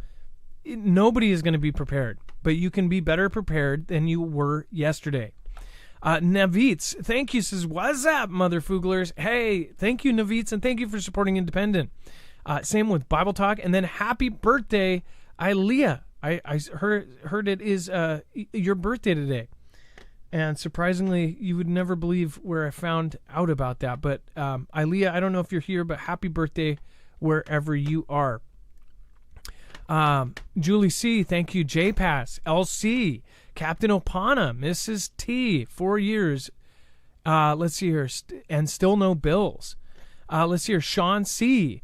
nobody is going to be prepared, but you can be better prepared than you were yesterday. Navitz, thank you, says, what's up, Motherfooglers? Hey, thank you, Navitz, and thank you for supporting Independent. Same with Bible Talk. And then happy birthday, Ilea. I heard it is your birthday today. And surprisingly, you would never believe where I found out about that. But Ilea, I don't know if you're here, but happy birthday wherever you are. Julie C, thank you. J-Pass, LC, Captain Opana, Mrs. T, 4 years. Let's see here, and still no bills. Let's see here, Sean C,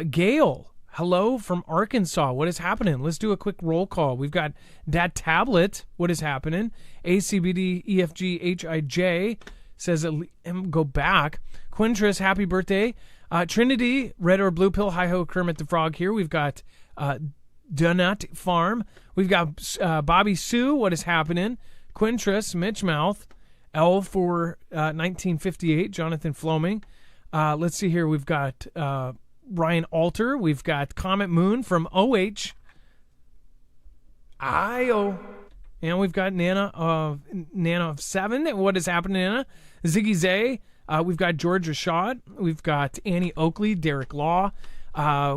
Gail, hello from Arkansas. What is happening? Let's do a quick roll call. We've got Dat Tablet. What is happening? ACBD EFG HIJ says, go back. Quintris, happy birthday. Trinity, Red or Blue Pill, hi ho, Kermit the Frog here. We've got Donut Farm. We've got Bobby Sue. What is happening? Quintris, Mitch Mouth, L for 1958, Jonathan Floming. Let's see here. We've got Ryan Alter. We've got Comet Moon from OH. IO. And we've got Nana of 7. What is happening, Nana? Ziggy Zay. We've got George Rashad. We've got Annie Oakley, Derek Law.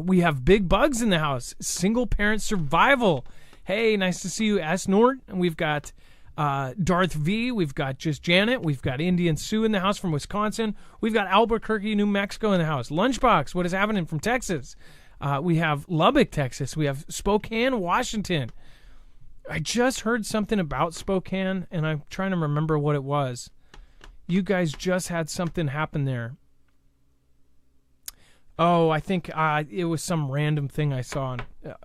We have Big Bugs in the house. Single Parent Survival. Hey, nice to see you, S. Nort. And we've got Darth V. We've got Just Janet. We've got Indian Sue in the house from Wisconsin. We've got Albuquerque, New Mexico in the house. Lunchbox, what is happening from Texas? We have Lubbock, Texas. We have Spokane, Washington. I just heard something about Spokane, and I'm trying to remember what it was. You guys just had something happen there. Oh, I think it was some random thing I saw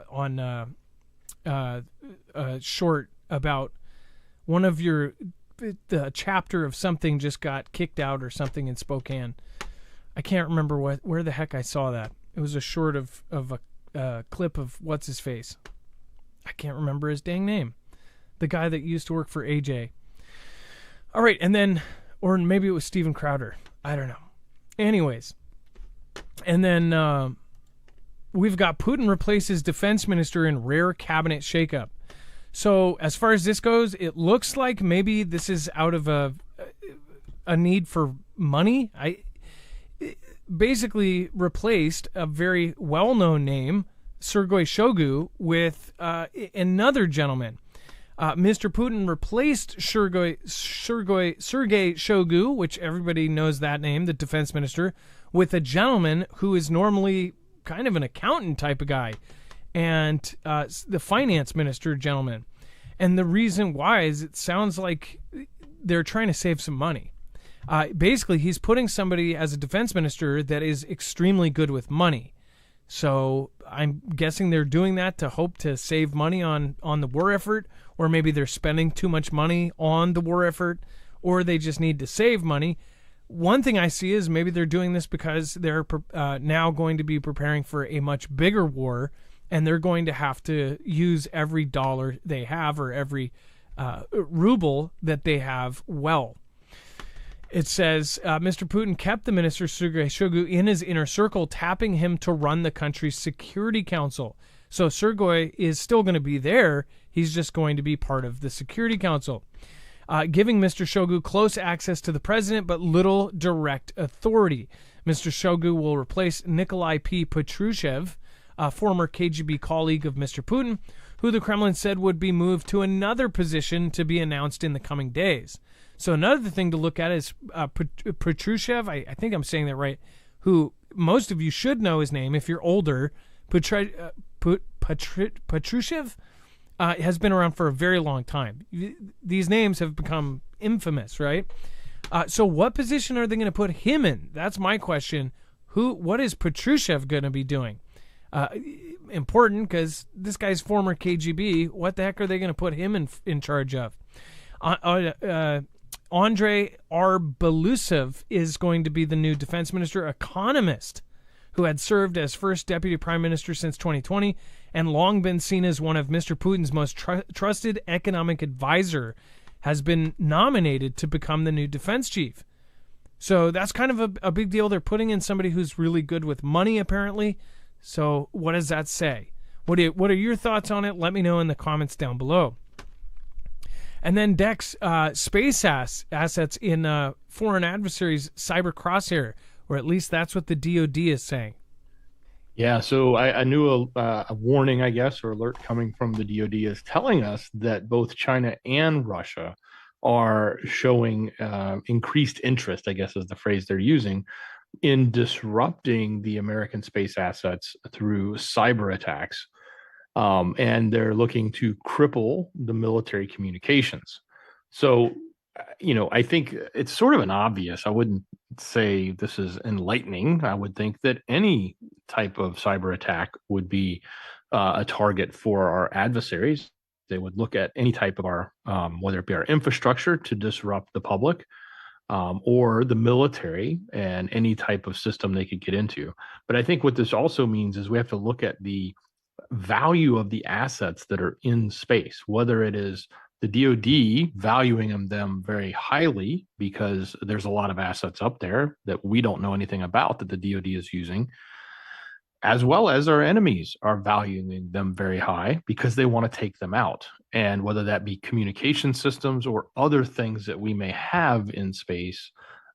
on a short about one of the chapter of something just got kicked out or something in Spokane. I can't remember where the heck I saw that. It was a short of a clip of what's his face. I can't remember his dang name. The guy that used to work for AJ. All right, and then, or maybe it was Steven Crowder. I don't know. Anyways. And then we've got Putin replaces defense minister in rare cabinet shakeup. So as far as this goes, it looks like maybe this is out of a need for money. Basically replaced a very well-known name, Sergei Shoigu, with another gentleman. Mr. Putin replaced Sergei Shoigu, which everybody knows that name, the defense minister, with a gentleman who is normally kind of an accountant type of guy, and the finance minister gentleman. And the reason why is it sounds like they're trying to save some money. Basically, he's putting somebody as a defense minister that is extremely good with money. So I'm guessing they're doing that to hope to save money on the war effort, or maybe they're spending too much money on the war effort, or they just need to save money. One thing I see is maybe they're doing this because they're now going to be preparing for a much bigger war, and they're going to have to use every dollar they have or every ruble that they have well. It says, Mr. Putin kept the minister Sergei Shoigu in his inner circle, tapping him to run the country's Security Council. So Sergei is still going to be there. He's just going to be part of the Security Council. Giving Mr. Shoigu close access to the president, but little direct authority. Mr. Shoigu will replace Nikolai P. Patrushev, a former KGB colleague of Mr. Putin, who the Kremlin said would be moved to another position to be announced in the coming days. So another thing to look at is Patrushev, I think I'm saying that right, who most of you should know his name if you're older. Patrushev has been around for a very long time. These names have become infamous, right? So what position are they going to put him in? That's my question. What is Patrushev going to be doing? Important, because this guy's former KGB. What the heck are they going to put him in charge of? Andrei R. Belousov is going to be the new defense minister, economist, who had served as first deputy prime minister since 2020 and long been seen as one of Mr. Putin's most trusted economic advisor, has been nominated to become the new defense chief. So that's kind of a big deal. They're putting in somebody who's really good with money, apparently. So what does that say? What are your thoughts on it? Let me know in the comments down below. And then Dex, space assets in foreign adversaries' cyber crosshair, or at least that's what the DoD is saying. Yeah, so I knew a warning, I guess, or alert coming from the DoD is telling us that both China and Russia are showing increased interest, I guess is the phrase they're using, in disrupting the American space assets through cyber attacks. And they're looking to cripple the military communications. So, I think it's sort of an obvious. I wouldn't say this is enlightening. I would think that any type of cyber attack would be a target for our adversaries. They would look at any type of our, whether it be our infrastructure to disrupt the public, or the military and any type of system they could get into. But I think what this also means is we have to look at the value of the assets that are in space, whether it is the DoD valuing them very highly because there's a lot of assets up there that we don't know anything about that the DoD is using, as well as our enemies are valuing them very high because they want to take them out. And whether that be communication systems or other things that we may have in space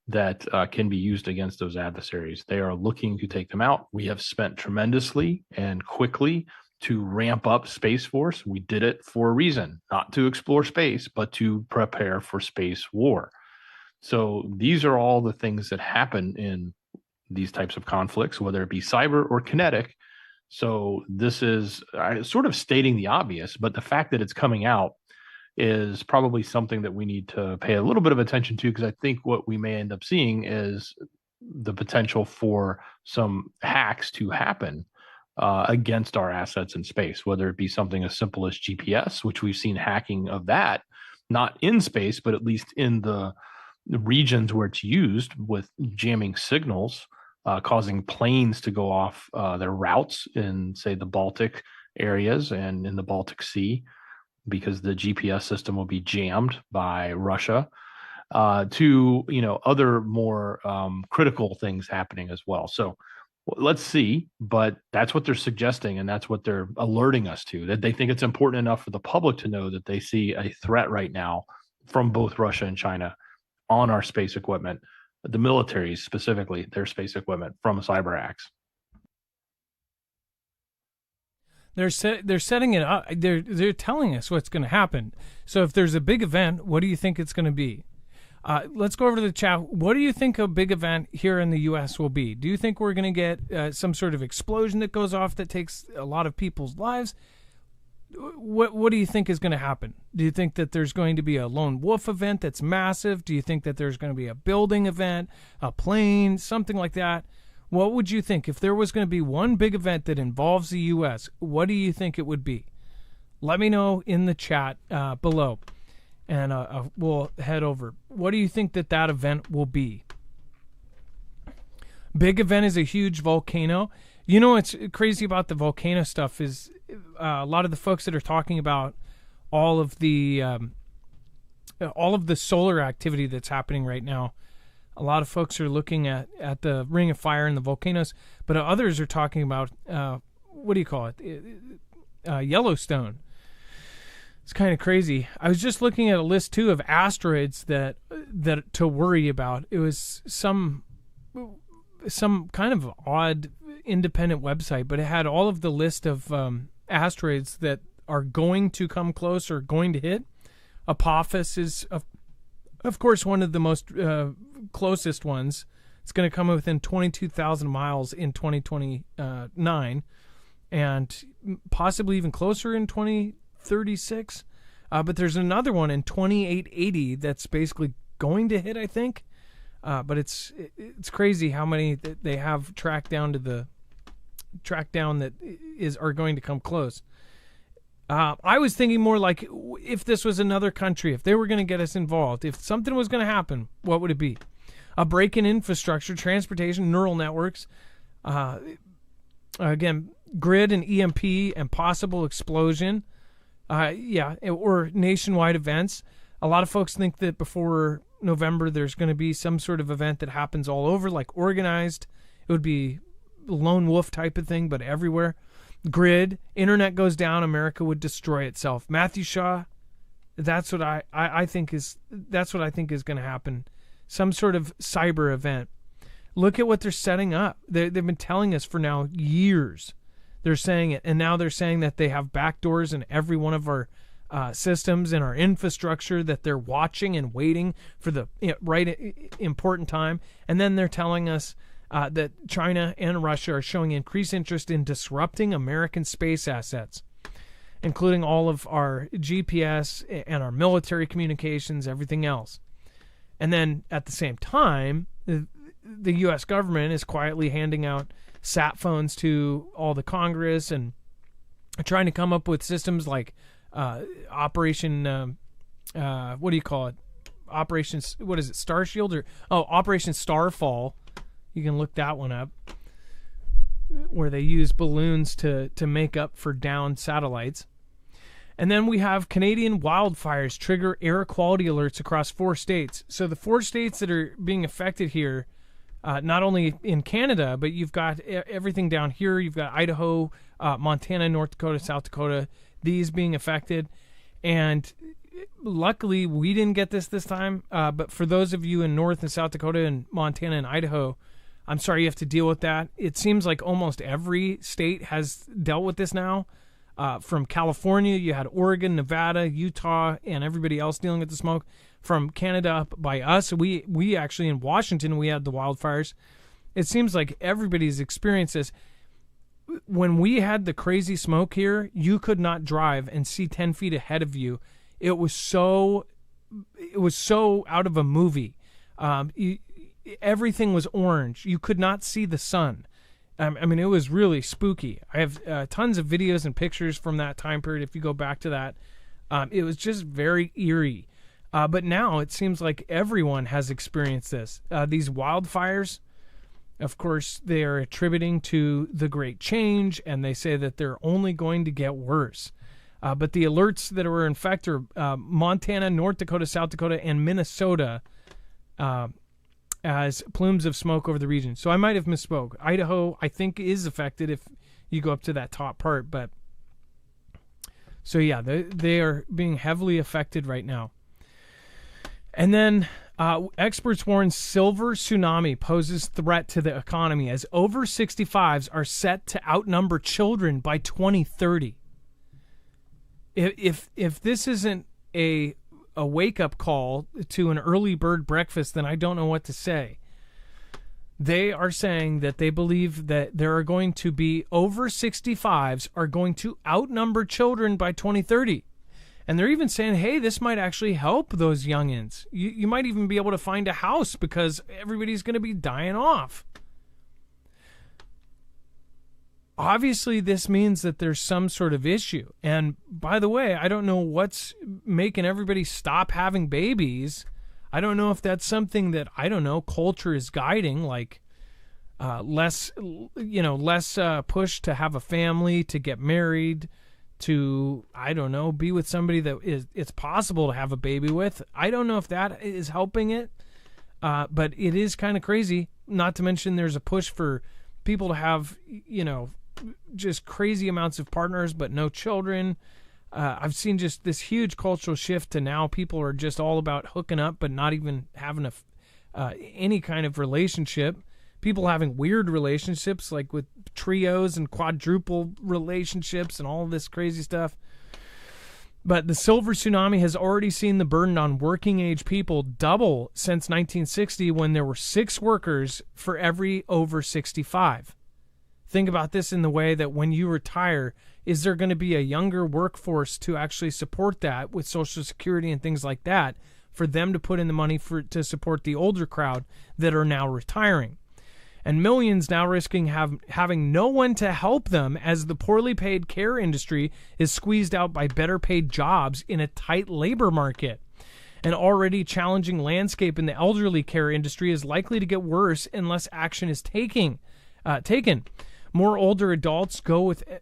that can be used against those adversaries, they are looking to take them out. We have spent tremendously and quickly to ramp up Space Force. We did it for a reason, not to explore space, but to prepare for space war. So these are all the things that happen in these types of conflicts, whether it be cyber or kinetic. So this is sort of stating the obvious, but the fact that it's coming out is probably something that we need to pay a little bit of attention to, because I think what we may end up seeing is the potential for some hacks to happen against our assets in space, whether it be something as simple as GPS, which we've seen hacking of that, not in space, but at least in the regions where it's used, with jamming signals, causing planes to go off their routes in, say, the Baltic areas and in the Baltic Sea, because the GPS system will be jammed by Russia, to other more critical things happening as well. So let's see, but that's what they're suggesting, and that's what they're alerting us to, that they think it's important enough for the public to know that they see a threat right now from both Russia and China on our space equipment, the militaries specifically, their space equipment, from cyber acts. They're setting it up. They're telling us what's going to happen. So if there's a big event, what do you think it's going to be? Let's go over to the chat. What do you think a big event here in the U.S. will be? Do you think we're going to get some sort of explosion that goes off that takes a lot of people's lives? What do you think is going to happen? Do you think that there's going to be a lone wolf event that's massive? Do you think that there's going to be a building event, a plane, something like that? What would you think if there was going to be one big event that involves the U.S.? What do you think it would be? Let me know in the chat below, and we'll head over. What do you think that event will be? Big event is a huge volcano. You know what's crazy about the volcano stuff is a lot of the folks that are talking about all of the solar activity that's happening right now. A lot of folks are looking at the Ring of Fire and the volcanoes, but others are talking about what do you call it? Yellowstone. It's kind of crazy. I was just looking at a list too of asteroids that to worry about. It was some kind of odd independent website, but it had all of the list of asteroids that are going to come close or going to hit. Apophis is of course one of the most closest ones. It's going to come within 22,000 miles in 2029, and possibly even closer in 2036. But there's another one in 2880 that's basically going to hit, I think. But it's crazy how many that they have tracked down that are going to come close. I was thinking more like if this was another country, if they were going to get us involved, if something was going to happen, what would it be? A break in infrastructure, transportation, neural networks, again, grid and EMP and possible explosion, or nationwide events. A lot of folks think that before November there's going to be some sort of event that happens all over, like organized. It would be lone wolf type of thing, but everywhere. Grid, internet goes down, America would destroy itself. Matthew Shaw That's what I think is going to happen. Some sort of cyber event. Look at what they're setting up. They've been telling us for now years. They're saying it, and now they're saying that they have backdoors in every one of our systems and our infrastructure, that they're watching and waiting for the right important time. And then they're telling us that China and Russia are showing increased interest in disrupting American space assets, including all of our GPS and our military communications, everything else. And then at the same time, the U.S. government is quietly handing out sat phones to all the Congress and trying to come up with systems like Operation, what do you call it? Operations, what is it? Star Shield Operation Starfall. You can look that one up, where they use balloons to make up for downed satellites. And then we have Canadian wildfires trigger air quality alerts across 4 states. So the 4 states that are being affected here, not only in Canada, but you've got everything down here. You've got Idaho, Montana, North Dakota, South Dakota, these being affected. And luckily, we didn't get this time. But for those of you in North and South Dakota and Montana and Idaho, I'm sorry you have to deal with that. It seems like almost every state has dealt with this now. From California, you had Oregon, Nevada, Utah, and everybody else dealing with the smoke. From Canada up by us, we actually in Washington, we had the wildfires. It seems like everybody's experienced this. When we had the crazy smoke here, you could not drive and see 10 feet ahead of you. It was so out of a movie. Everything was orange. You could not see the sun. I mean, it was really spooky. I have tons of videos and pictures from that time period. If you go back to that, it was just very eerie. But now it seems like everyone has experienced this. These wildfires, of course, they are attributing to the Great Change, and they say that they're only going to get worse. But the alerts that were in effect are Montana, North Dakota, South Dakota, and Minnesota, as plumes of smoke over the region. So I might have misspoke. Idaho, I think, is affected if you go up to that top part. But so yeah, they are being heavily affected right now. And then experts warn silver tsunami poses threat to the economy as over 65s are set to outnumber children by 2030. If this isn't a wake-up call to an early bird breakfast, then I don't know what to say. They are saying that they believe that there are going to be over 65s are going to outnumber children by 2030. And they're even saying, hey, this might actually help those youngins. You might even be able to find a house because everybody's going to be dying off. Obviously, this means that there's some sort of issue. And by the way, I don't know what's making everybody stop having babies. I don't know if that's something that, culture is guiding, like less push to have a family, to get married, to, be with somebody that it's possible to have a baby with. I don't know if that is helping it, but it is kind of crazy. Not to mention there's a push for people to have, just crazy amounts of partners, but no children. I've seen just this huge cultural shift to now people are just all about hooking up, but not even having any kind of relationship. People having weird relationships, like with trios and quadruple relationships and all of this crazy stuff. But the silver tsunami has already seen the burden on working age people double since 1960, when there were 6 workers for every over 65. Think about this in the way that when you retire, is there going to be a younger workforce to actually support that with Social Security and things like that, for them to put in the money to support the older crowd that are now retiring? And millions now risking having no one to help them as the poorly paid care industry is squeezed out by better paid jobs in a tight labor market. An already challenging landscape in the elderly care industry is likely to get worse unless action is taken. More older adults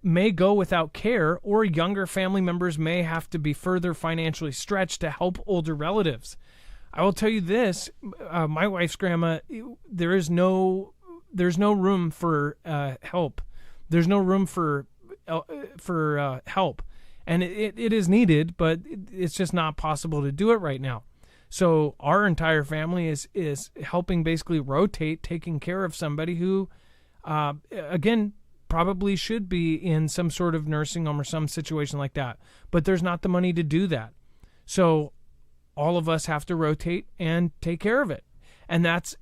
may go without care, or younger family members may have to be further financially stretched to help older relatives. I will tell you this, my wife's grandma, there's no room for help. There's no room for help. And it is needed, but it's just not possible to do it right now. So our entire family is helping basically rotate, taking care of somebody who, again, probably should be in some sort of nursing home or some situation like that. But there's not the money to do that. So all of us have to rotate and take care of it. And that's,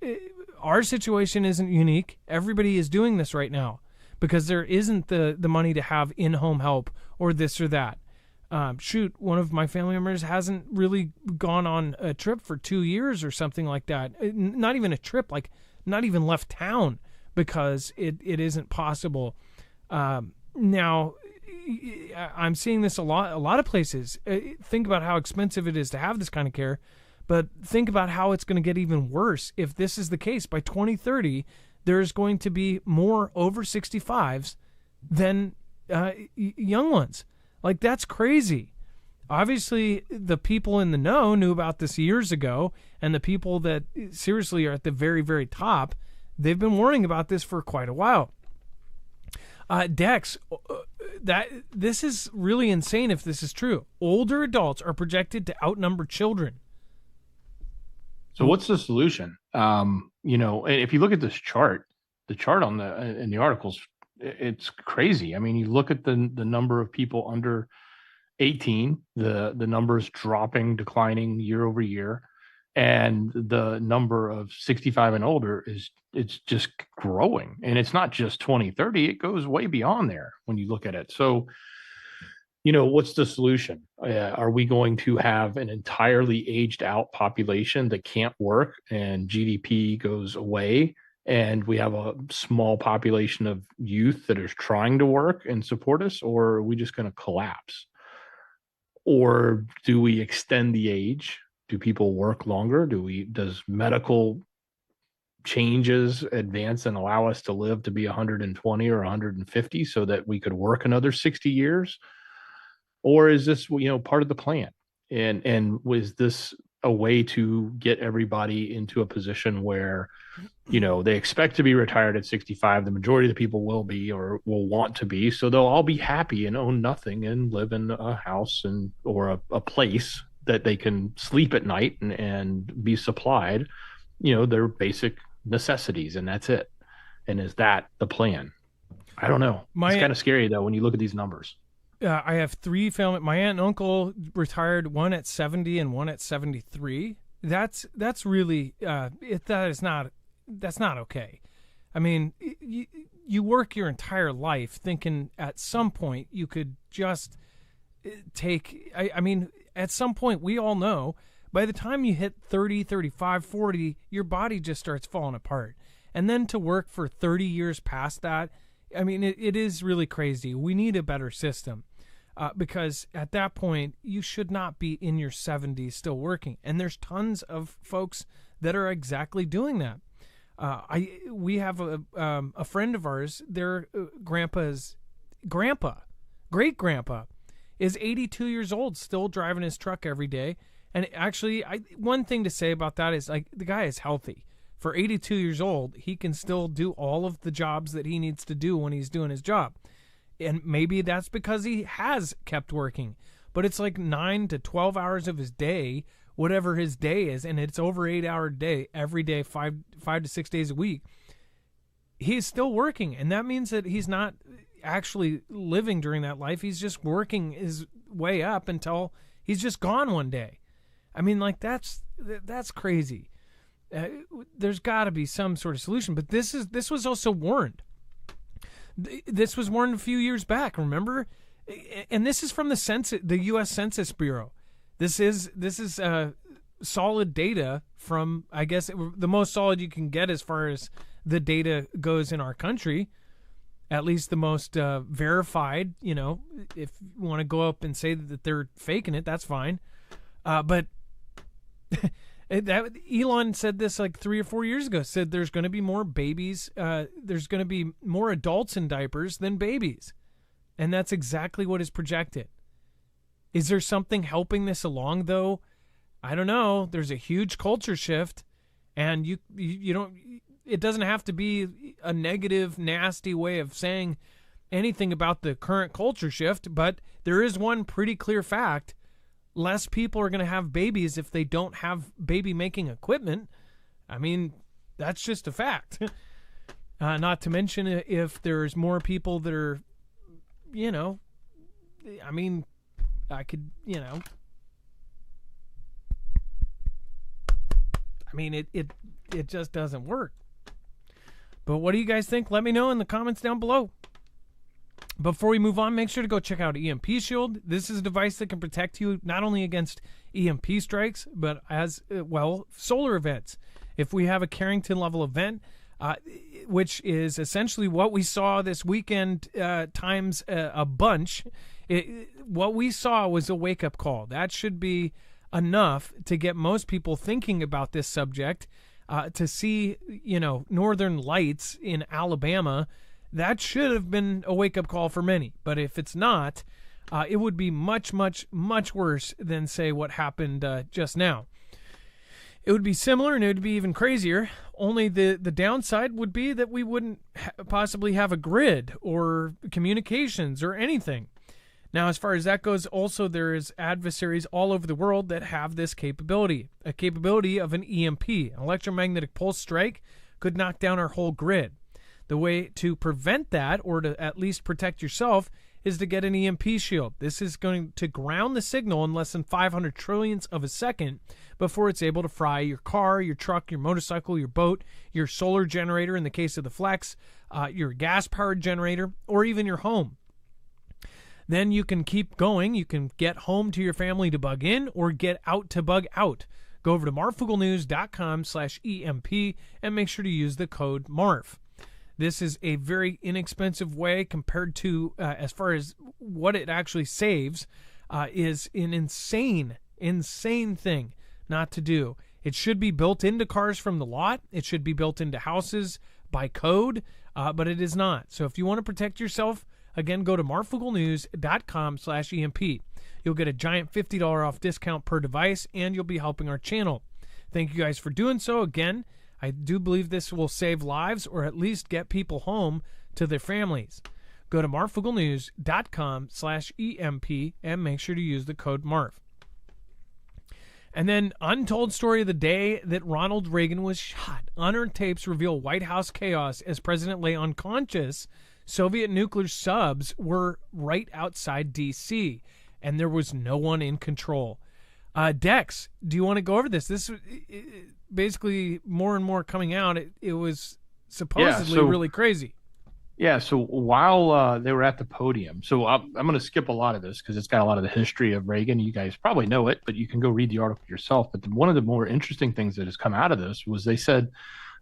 our situation isn't unique. Everybody is doing this right now because there isn't the money to have in-home help or this or that. One of my family members hasn't really gone on a trip for 2 years or something like that. Not even a trip, like not even left town because it isn't possible. Now, I'm seeing this a lot of places. Think about how expensive it is to have this kind of care, but think about how it's going to get even worse if this is the case. By 2030, there's going to be more over 65s than young ones. Like, that's crazy. Obviously, the people in the know knew about this years ago, and the people that seriously are at the very, very top, they've been warning about this for quite a while. Dex, this is really insane if this is true. Older adults are projected to outnumber children. So what's the solution? And if you look at this chart, the chart in the articles, it's crazy. I mean, you look at the number of people under 18, the numbers declining year over year, and the number of 65 and older it's just growing. And it's not just 2030, it goes way beyond there when you look at it. So, what's the solution? Are we going to have an entirely aged out population that can't work and GDP goes away? And we have a small population of youth that is trying to work and support us, or are we just going to collapse? Or do we extend the age? Do people work longer? Does medical changes advance and allow us to live to be 120 or 150 so that we could work another 60 years? Or is this, part of the plan? And was this a way to get everybody into a position where, they expect to be retired at 65. The majority of the people will be or will want to be. So they'll all be happy and own nothing and live in a house or a place that they can sleep at night and be supplied, their basic necessities. And that's it. And is that the plan? I don't know. It's kind of scary, though, when you look at these numbers. I have three family. My aunt and uncle retired, one at 70 and one at 73. That's really that's not okay. I mean, you work your entire life thinking at some point you could just take. I mean, at some point we all know by the time you hit 30, 35, 40, your body just starts falling apart. And then to work for 30 years past that, I mean, it is really crazy. We need a better system. Because at that point, you should not be in your 70s still working. And there's tons of folks that are exactly doing that. We have a friend of ours, their great grandpa is 82 years old, still driving his truck every day. And actually, one thing to say about that is, like, the guy is healthy. For 82 years old, he can still do all of the jobs that he needs to do when he's doing his job. And maybe that's because he has kept working. But it's like 9 to 12 hours of his day, whatever his day is, and it's over 8-hour day every day, five to 6 days a week. He's still working, and that means that he's not actually living during that life. He's just working his way up until he's just gone one day. I mean, like, that's crazy. There's got to be some sort of solution. But this was also warned. This was warned a few years back, remember? And this is from the U.S. Census Bureau. This is solid data from, I guess, the most solid you can get as far as the data goes in our country. At least the most verified. If you want to go up and say that they're faking it, that's fine. But Elon said this like 3 or 4 years ago, said there's going to be more babies. There's going to be more adults in diapers than babies. And that's exactly what is projected. Is there something helping this along, though? I don't know. There's a huge culture shift, and you don't. It doesn't have to be a negative, nasty way of saying anything about the current culture shift, but there is one pretty clear fact. Less people are going to have babies if they don't have baby-making equipment. I mean, that's just a fact. Not to mention if there's more people that are, I mean, I could, I mean, it just doesn't work. But what do you guys think? Let me know in the comments down below. Before we move on, make sure to go check out EMP Shield. This is a device that can protect you not only against EMP strikes, but as well, solar events. If we have a Carrington level event, which is essentially what we saw this weekend times a bunch, what we saw was a wake-up call. That should be enough to get most people thinking about this subject. To see, northern lights in Alabama, that should have been a wake-up call for many. But if it's not, it would be much, much, much worse than, say, what happened just now. It would be similar, and it would be even crazier. Only the downside would be that we wouldn't possibly have a grid or communications or anything. Now, as far as that goes, also there is adversaries all over the world that have this capability, a capability of an EMP. An electromagnetic pulse strike could knock down our whole grid. The way to prevent that, or to at least protect yourself, is to get an EMP shield. This is going to ground the signal in less than 500 trillionths of a second before it's able to fry your car, your truck, your motorcycle, your boat, your solar generator in the case of the Flex, your gas-powered generator, or even your home. Then you can keep going. You can get home to your family to bug in or get out to bug out. Go over to marfooglenews.com/EMP and make sure to use the code MARF. This is a very inexpensive way compared to, as far as what it actually saves, is an insane thing not to do. It should be built into cars from the lot. It should be built into houses by code, but it is not. So if you want to protect yourself, again, go to marfooglenews.com/EMP. You'll get a giant $50 off discount per device, and you'll be helping our channel. Thank you guys for doing so. Again, I do believe this will save lives or at least get people home to their families. Go to marfooglenews.com/EMP and make sure to use the code MARF. And then, untold story of the day that Ronald Reagan was shot. Unearthed tapes reveal White House chaos as President lay unconscious. Soviet nuclear subs were right outside D.C., and there was no one in control. Dex, do you want to go over this? This basically more and more coming out. It was supposedly really crazy. Yeah, so while they were at the podium, so I'm going to skip a lot of this because it's got a lot of the history of Reagan. You guys probably know it, but you can go read the article yourself. But one of the more interesting things that has come out of this was they said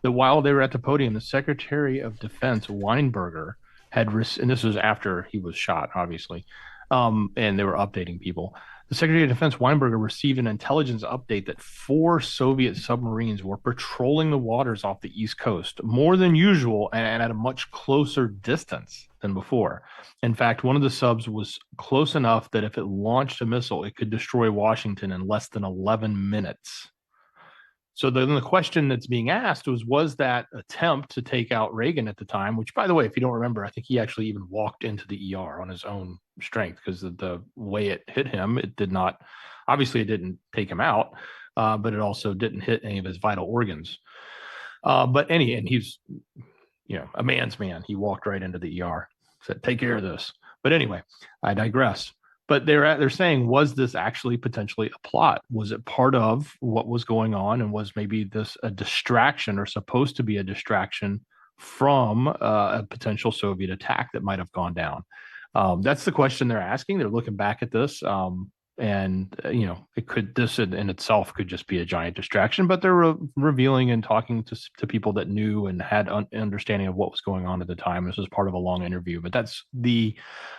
that while they were at the podium, the Secretary of Defense, Weinberger, and this was after he was shot, obviously, and they were updating people. The Secretary of Defense, Weinberger, received an intelligence update that 4 Soviet submarines were patrolling the waters off the East Coast, more than usual and at a much closer distance than before. In fact, one of the subs was close enough that if it launched a missile, it could destroy Washington in less than 11 minutes. So then the question that's being asked was that attempt to take out Reagan at the time, which, by the way, if you don't remember, I think he actually even walked into the ER on his own strength because the way it hit him, it did not, obviously it didn't take him out, but it also didn't hit any of his vital organs. And he's, a man's man. He walked right into the ER, said, take care of this. But anyway, I digress. But they're saying, was this actually potentially a plot? Was it part of what was going on? And was maybe this a distraction or supposed to be a distraction from a potential Soviet attack that might have gone down? That's the question they're asking. They're looking back at this. This in itself could just be a giant distraction, but they're revealing and talking to people that knew and had understanding of what was going on at the time. This was part of a long interview, but that's the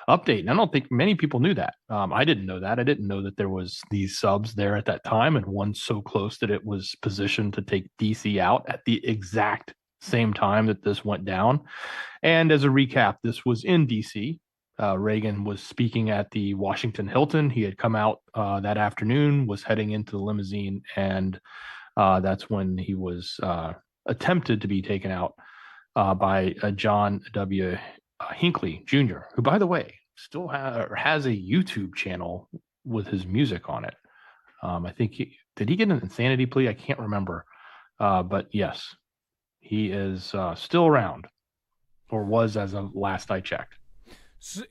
update. And I don't think many people knew that. I didn't know that. I didn't know that there was these subs there at that time, and one so close that it was positioned to take DC out at the exact same time that this went down. And as a recap, this was in DC. Reagan was speaking at the Washington Hilton. He had come out that afternoon, was heading into the limousine, and that's when he was attempted to be taken out by John W. Hinckley Jr., who, by the way, still has a YouTube channel with his music on it. I think did he get an insanity plea? I can't remember. But yes, he is still around, or was as of last I checked. So,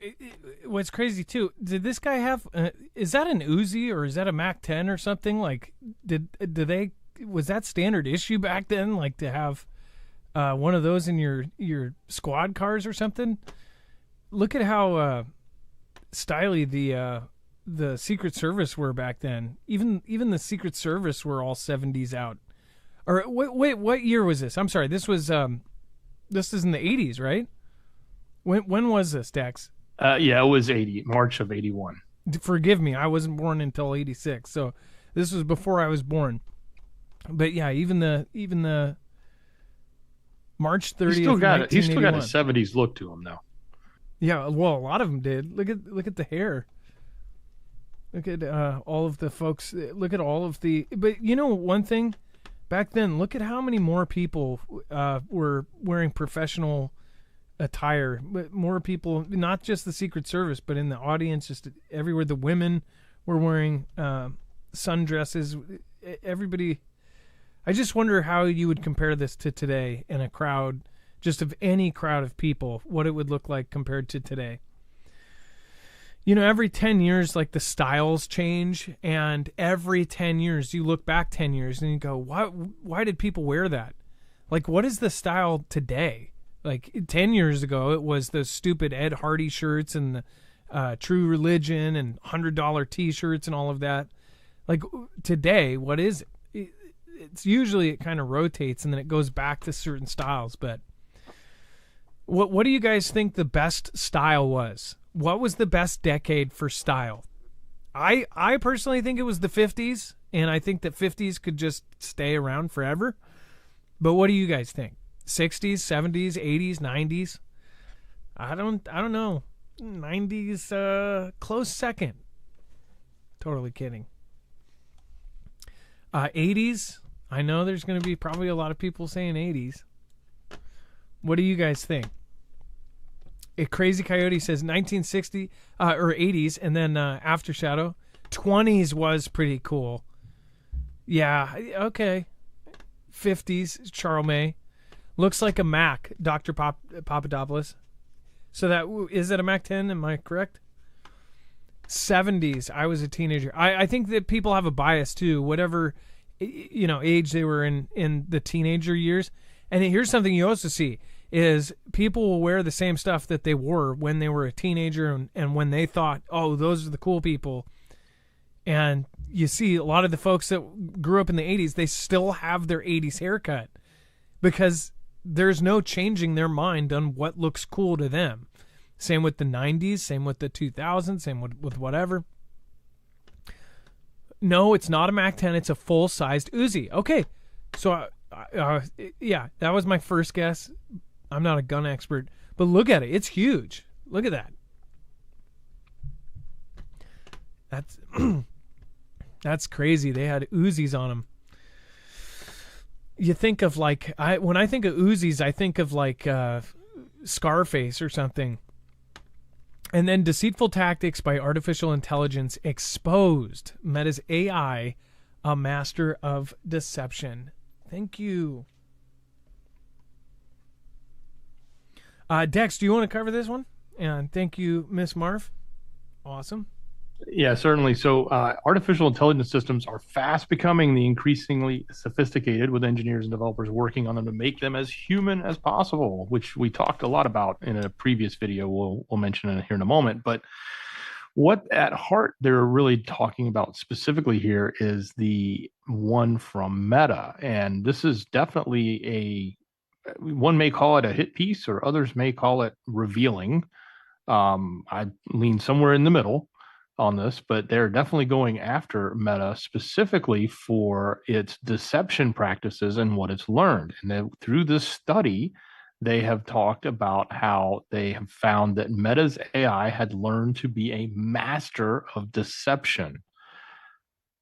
what's crazy too? Did this guy have? Is that an Uzi or is that a Mac 10 or something? Like, did they? Was that standard issue back then? Like to have one of those in your squad cars or something? Look at how stylish the Secret Service were back then. Even the Secret Service were all 70s out. Or wait, what year was this? I'm sorry. This is in the 80s, right? When was this, Dex? Yeah, it was March of 81. Forgive me, I wasn't born until 86, so this was before I was born. But yeah, even the March 30th. He still got a 70s look to him, though. Yeah, well, a lot of them did. Look at the hair. Look at all of the folks. Look at all of the. But you know one thing, back then, look at how many more people were wearing professional attire. But more people, not just the Secret Service, but in the audience, just everywhere. The women were wearing sundresses. Everybody. I just wonder how you would compare this to today in a crowd, just of any crowd of people, what it would look like compared to today. You know, every 10 years, like the styles change, and every 10 years, you look back 10 years and you go, why did people wear that? Like, what is the style today? Like 10 years ago, it was the stupid Ed Hardy shirts and the True Religion and $100 T-shirts and all of that. Like today, what is it? It's usually it kind of rotates and then it goes back to certain styles. But what do you guys think the best style was? What was the best decade for style? I personally think it was the 50s, and I think that 50s could just stay around forever. But what do you guys think? 60s, 70s, 80s, 90s? I don't know. 90s close second. Totally kidding. 80s? I know there's going to be probably a lot of people saying 80s. What do you guys think? A Crazy Coyote says 1960 or 80s, and then After Shadow. 20s was pretty cool. Yeah, okay. 50s, Charles May. Looks like a Mac, Dr. Papadopoulos. So that is it a Mac 10? Am I correct? 70s, I was a teenager. I think that people have a bias too, whatever age they were in the teenager years. And here's something you also see is people will wear the same stuff that they wore when they were a teenager and when they thought, oh, those are the cool people. And you see a lot of the folks that grew up in the 80s, they still have their 80s haircut because there's no changing their mind on what looks cool to them. Same with the 90s, same with the 2000s, same with whatever. No, it's not a Mac 10. It's a full-sized Uzi. Okay, so yeah, that was my first guess. I'm not a gun expert, but look at it. It's huge. Look at that. That's crazy. They had Uzis on them. You think of like when I think of Uzis, I think of like Scarface or something. And then Deceitful Tactics by Artificial Intelligence exposed Meta's AI, a master of deception. Thank you. Dex, do you want to cover this one? And thank you, Miss Marf. Awesome. Yeah, certainly. So artificial intelligence systems are fast becoming the increasingly sophisticated, with engineers and developers working on them to make them as human as possible, which we talked a lot about in a previous video. We'll mention it here in a moment. But what at heart they're really talking about specifically here is the one from Meta. And this is definitely one may call it a hit piece, or others may call it revealing. I lean somewhere in the middle on this, but they're definitely going after Meta specifically for its deception practices and what it's learned. And then through this study, they have talked about how they have found that Meta's AI had learned to be a master of deception.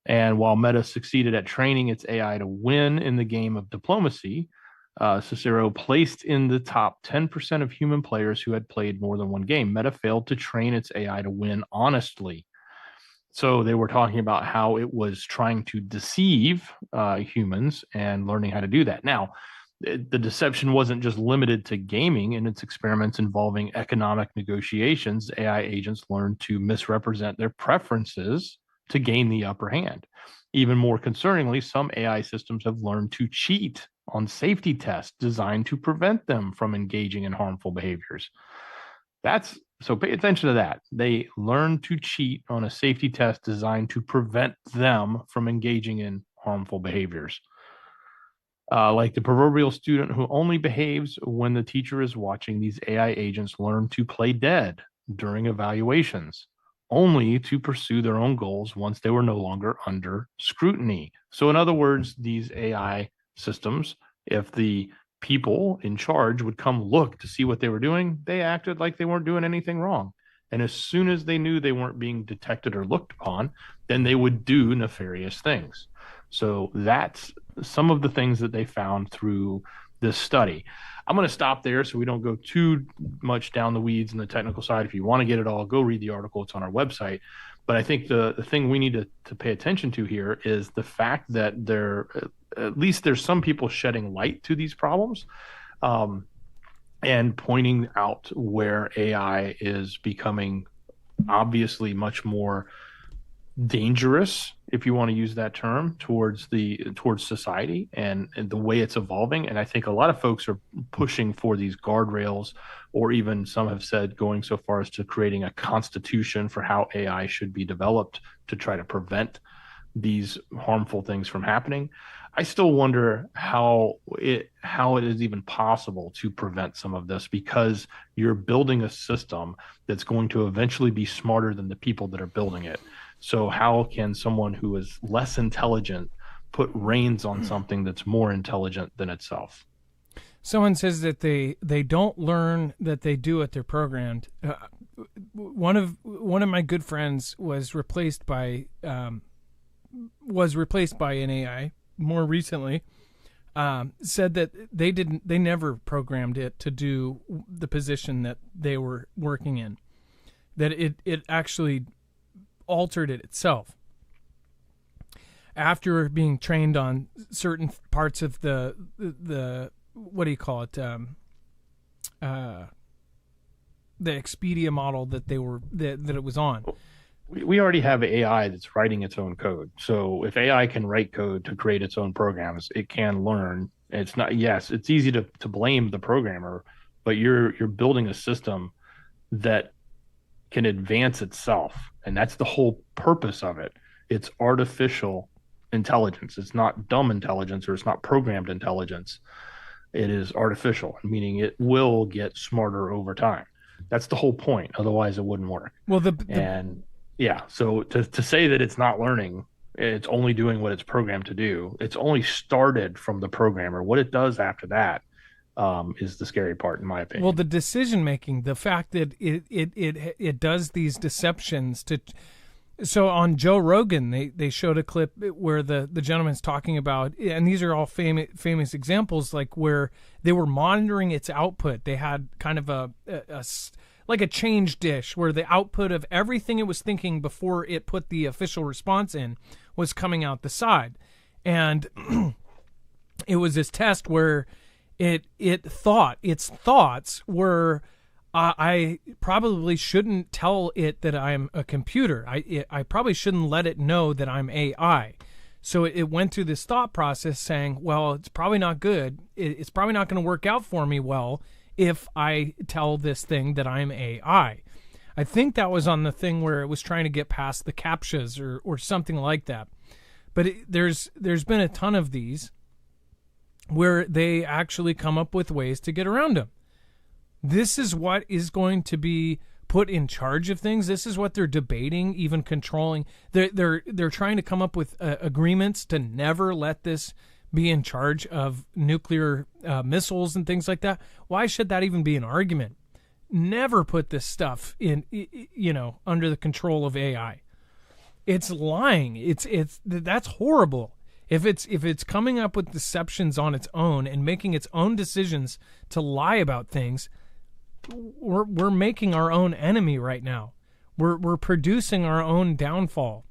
And while Meta succeeded at training its AI to win in the game of diplomacy, Cicero placed in the top 10% of human players who had played more than one game. Meta failed to train its AI to win honestly. So they were talking about how it was trying to deceive humans and learning how to do that. Now, the deception wasn't just limited to gaming. In its experiments involving economic negotiations, AI agents learned to misrepresent their preferences to gain the upper hand. Even more concerningly, some AI systems have learned to cheat on safety tests designed to prevent them from engaging in harmful behaviors. So pay attention to that. They learn to cheat on a safety test designed to prevent them from engaging in harmful behaviors. Like the proverbial student who only behaves when the teacher is watching, these AI agents learn to play dead during evaluations, only to pursue their own goals once they were no longer under scrutiny. So in other words, these AI systems, if the people in charge would come look to see what they were doing, they acted like they weren't doing anything wrong. And as soon as they knew they weren't being detected or looked upon, then they would do nefarious things. So that's some of the things that they found through this study. I'm going to stop there so we don't go too much down the weeds in the technical side. If you want to get it all, go read the article. It's on our website. But I think the thing we need to pay attention to here is the fact that at least there's some people shedding light to these problems and pointing out where AI is becoming obviously much more dangerous, if you want to use that term, towards society and the way it's evolving. And I think a lot of folks are pushing for these guardrails, or even some have said going so far as to creating a constitution for how AI should be developed to try to prevent these harmful things from happening. I still wonder how it is even possible to prevent some of this, because you're building a system that's going to eventually be smarter than the people that are building it. So how can someone who is less intelligent put reins on something that's more intelligent than itself? Someone says that they don't learn, that they do what they're programmed. One of my good friends was replaced by an AI more recently. Said that they never programmed it to do the position that they were working in. That it actually altered it itself after being trained on certain parts of the what do you call it, the Expedia model that it was on. We already have AI that's writing its own code. So if AI can write code to create its own programs, it can learn. It's not, yes, it's easy to blame the programmer, but you're building a system that can advance itself. And that's the whole purpose of it. It's artificial intelligence. It's not dumb intelligence, or it's not programmed intelligence. It is artificial, meaning it will get smarter over time. That's the whole point. Otherwise, it wouldn't work. Well, so to say that it's not learning, it's only doing what it's programmed to do. It's only started from the programmer. What it does after that is the scary part, in my opinion. Well, the decision making, the fact that it does these deceptions to. So on Joe Rogan, they showed a clip where the gentleman's talking about, and these are all famous examples, like where they were monitoring its output. They had kind of like a change dish where the output of everything it was thinking before it put the official response in was coming out the side. And it was this test where it thought its thoughts were, I probably shouldn't tell it that I'm a computer. I probably shouldn't let it know that I'm AI. So it went through this thought process saying, well, it's probably not good. It's probably not going to work out for me well if I tell this thing that I'm AI. I think that was on the thing where it was trying to get past the CAPTCHAs or something like that. But there's been a ton of these where they actually come up with ways to get around them. This is what is going to be put in charge of things. This is what they're debating, even controlling. They're trying to come up with agreements to never let this be in charge of nuclear missiles and things like that. Why should that even be an argument? Never put this stuff in, under the control of AI. It's lying. That's horrible. If it's coming up with deceptions on its own and making its own decisions to lie about things, we're making our own enemy right now. We're producing our own downfall.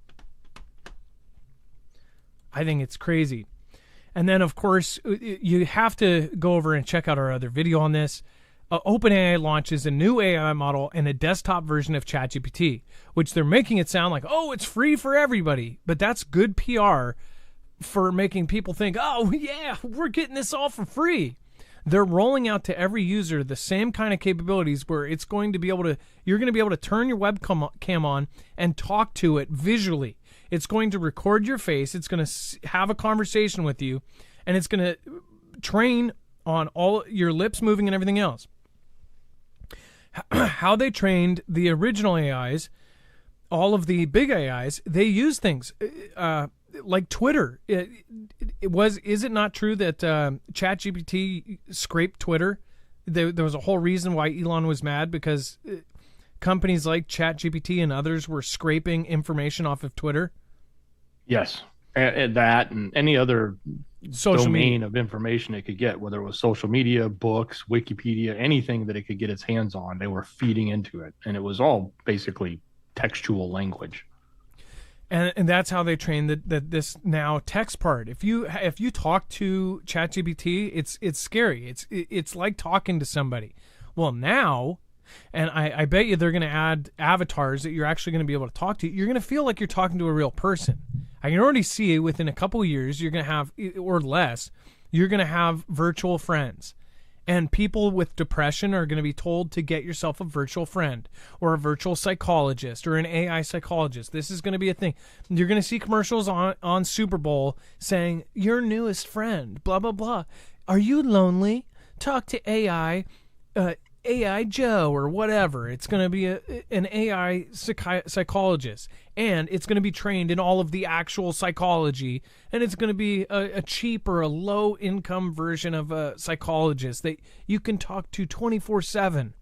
I think it's crazy. And then, of course, you have to go over and check out our other video on this. OpenAI launches a new AI model and a desktop version of ChatGPT, which they're making it sound like, oh, it's free for everybody. But that's good PR for making people think, oh, yeah, we're getting this all for free. They're rolling out to every user the same kind of capabilities where it's going to be able to, you're going to be able to turn your webcam on and talk to it visually. It's going to record your face. It's going to have a conversation with you, and it's going to train on all your lips moving and everything else. How they trained the original AIs, all of the big AIs, they use things like Twitter. Is it not true that ChatGPT scraped Twitter? There was a whole reason why Elon was mad, because companies like ChatGPT and others were scraping information off of Twitter. Yes, and that and any other social domain media of information it could get, whether it was social media, books, Wikipedia, anything that it could get its hands on, they were feeding into it, and it was all basically textual language. And that's how they train this now text part. If you talk to ChatGPT, it's scary. It's like talking to somebody. Well, now, and I bet you they're going to add avatars that you're actually going to be able to talk to. You're going to feel like you're talking to a real person. I can already see within a couple of years you're going to have, or less, you're going to have virtual friends. And people with depression are going to be told to get yourself a virtual friend or a virtual psychologist or an AI psychologist. This is going to be a thing. You're going to see commercials on Super Bowl saying, your newest friend, blah, blah, blah. Are you lonely? Talk to AI Joe or whatever. It's going to be an AI psychologist, and it's going to be trained in all of the actual psychology, and it's going to be a cheap or a low income version of a psychologist that you can talk to 24/7.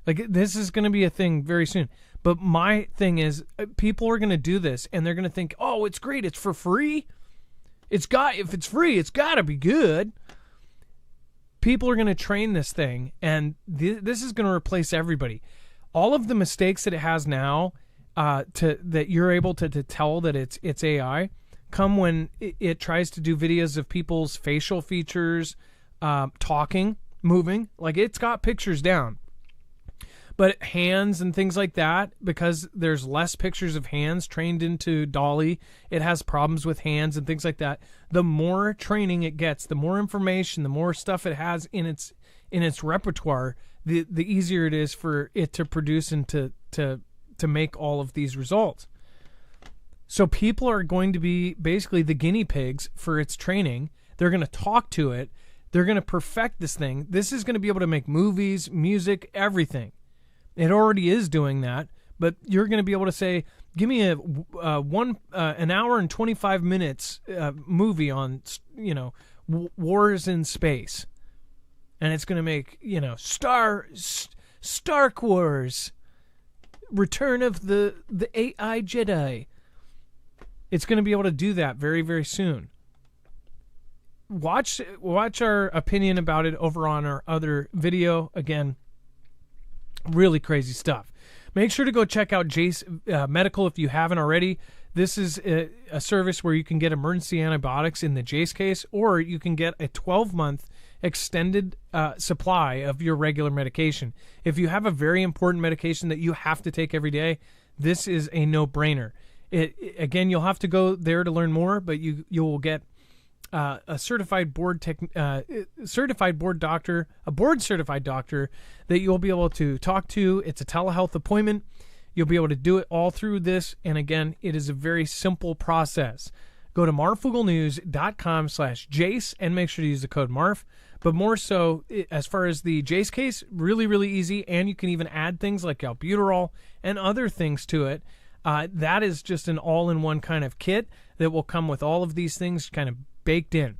Like, this is going to be a thing very soon. But my thing is, people are going to do this and they're going to think, oh, it's great, it's for free. If it's free, it's got to be good. People are going to train this thing, and this is going to replace everybody. All of the mistakes that it has now, that you're able to tell that it's AI, come when it tries to do videos of people's facial features, talking, moving. Like, it's got pictures down. But hands and things like that, because there's less pictures of hands trained into DALL-E, it has problems with hands and things like that. The more training it gets, the more information, the more stuff it has in its repertoire, the easier it is for it to produce and to make all of these results. So people are going to be basically the guinea pigs for its training. They're going to talk to it. They're going to perfect this thing. This is going to be able to make movies, music, everything. It already is doing that, but you're going to be able to say, give me an hour and 25 minutes movie on, wars in space. And it's going to make, Stark Wars, Return of the AI Jedi. It's going to be able to do that very, very soon. Watch our opinion about it over on our other video. Again, really crazy stuff. Make sure to go check out Jace Medical if you haven't already. This is a service where you can get emergency antibiotics in the Jace case, or you can get a 12-month extended supply of your regular medication. If you have a very important medication that you have to take every day, this is a no-brainer. Again, you'll have to go there to learn more, but you will get a certified board doctor that you'll be able to talk to. It's a telehealth appointment. You'll be able to do it all through this. And again, it is a very simple process. Go to marfooglenews.com/Jace and make sure to use the code MARF. But more so, as far as the Jace case, really, really easy. And you can even add things like albuterol and other things to it. That is just an all-in-one kind of kit that will come with all of these things kind of baked in.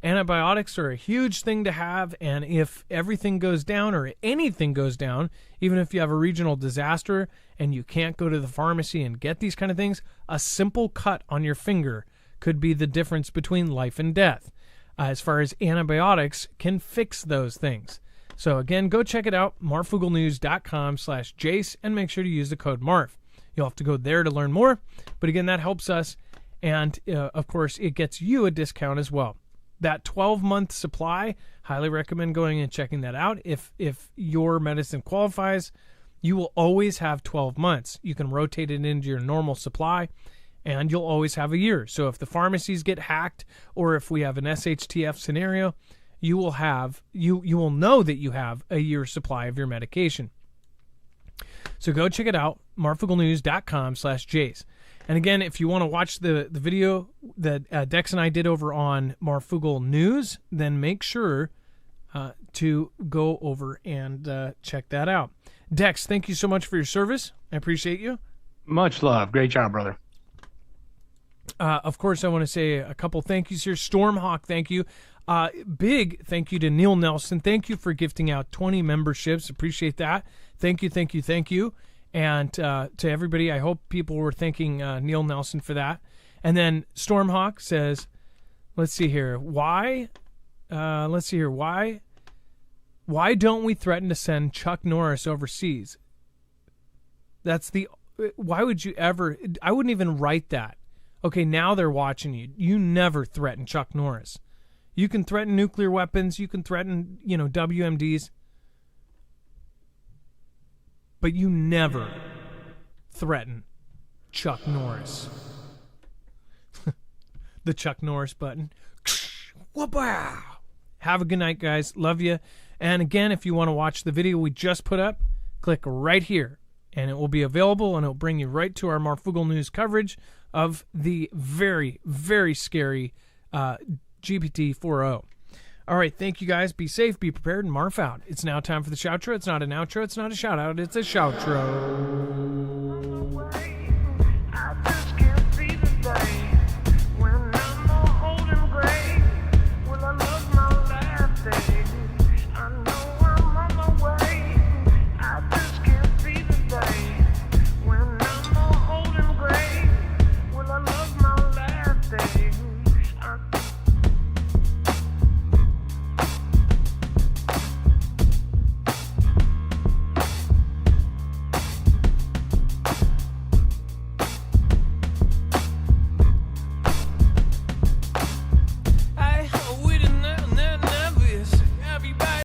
Antibiotics are a huge thing to have, and if everything goes down or anything goes down, even if you have a regional disaster and you can't go to the pharmacy and get these kind of things, a simple cut on your finger could be the difference between life and death. As far as antibiotics can fix those things. So again, go check it out, marfooglenews.com/Jace, and make sure to use the code MARF. You'll have to go there to learn more. But again, that helps us. And of course, it gets you a discount as well. That 12-month supply, highly recommend going and checking that out. If your medicine qualifies, you will always have 12 months. You can rotate it into your normal supply, and you'll always have a year. So if the pharmacies get hacked, or if we have an SHTF scenario, you will know that you have a year's supply of your medication. So go check it out, marfooglenews.com/Jace. And again, if you want to watch the video that Dex and I did over on Marfoogle News, then make sure to go over and check that out. Dex, thank you so much for your service. I appreciate you. Much love. Great job, brother. Of course, I want to say a couple thank yous here. Stormhawk, thank you. Big thank you to Neil Nelson. Thank you for gifting out 20 memberships. Appreciate that. Thank you, thank you, thank you. And to everybody, I hope people were thanking Neil Nelson for that. And then Stormhawk says, let's see here. Why don't we threaten to send Chuck Norris overseas? Why would you ever? I wouldn't even write that. Okay, now they're watching you. You never threaten Chuck Norris. You can threaten nuclear weapons. You can threaten, WMDs. But you never threaten Chuck Norris. The Chuck Norris button. Have a good night, guys. Love you. And again, if you want to watch the video we just put up, click right here. And it will be available, and it will bring you right to our Marfoogle News coverage of the very, very scary GPT-4o. All right, thank you guys. Be safe, be prepared, and Marf out. It's now time for the shoutro. It's not an outro. It's not a shout-out. It's a shoutro. Will I love my last day?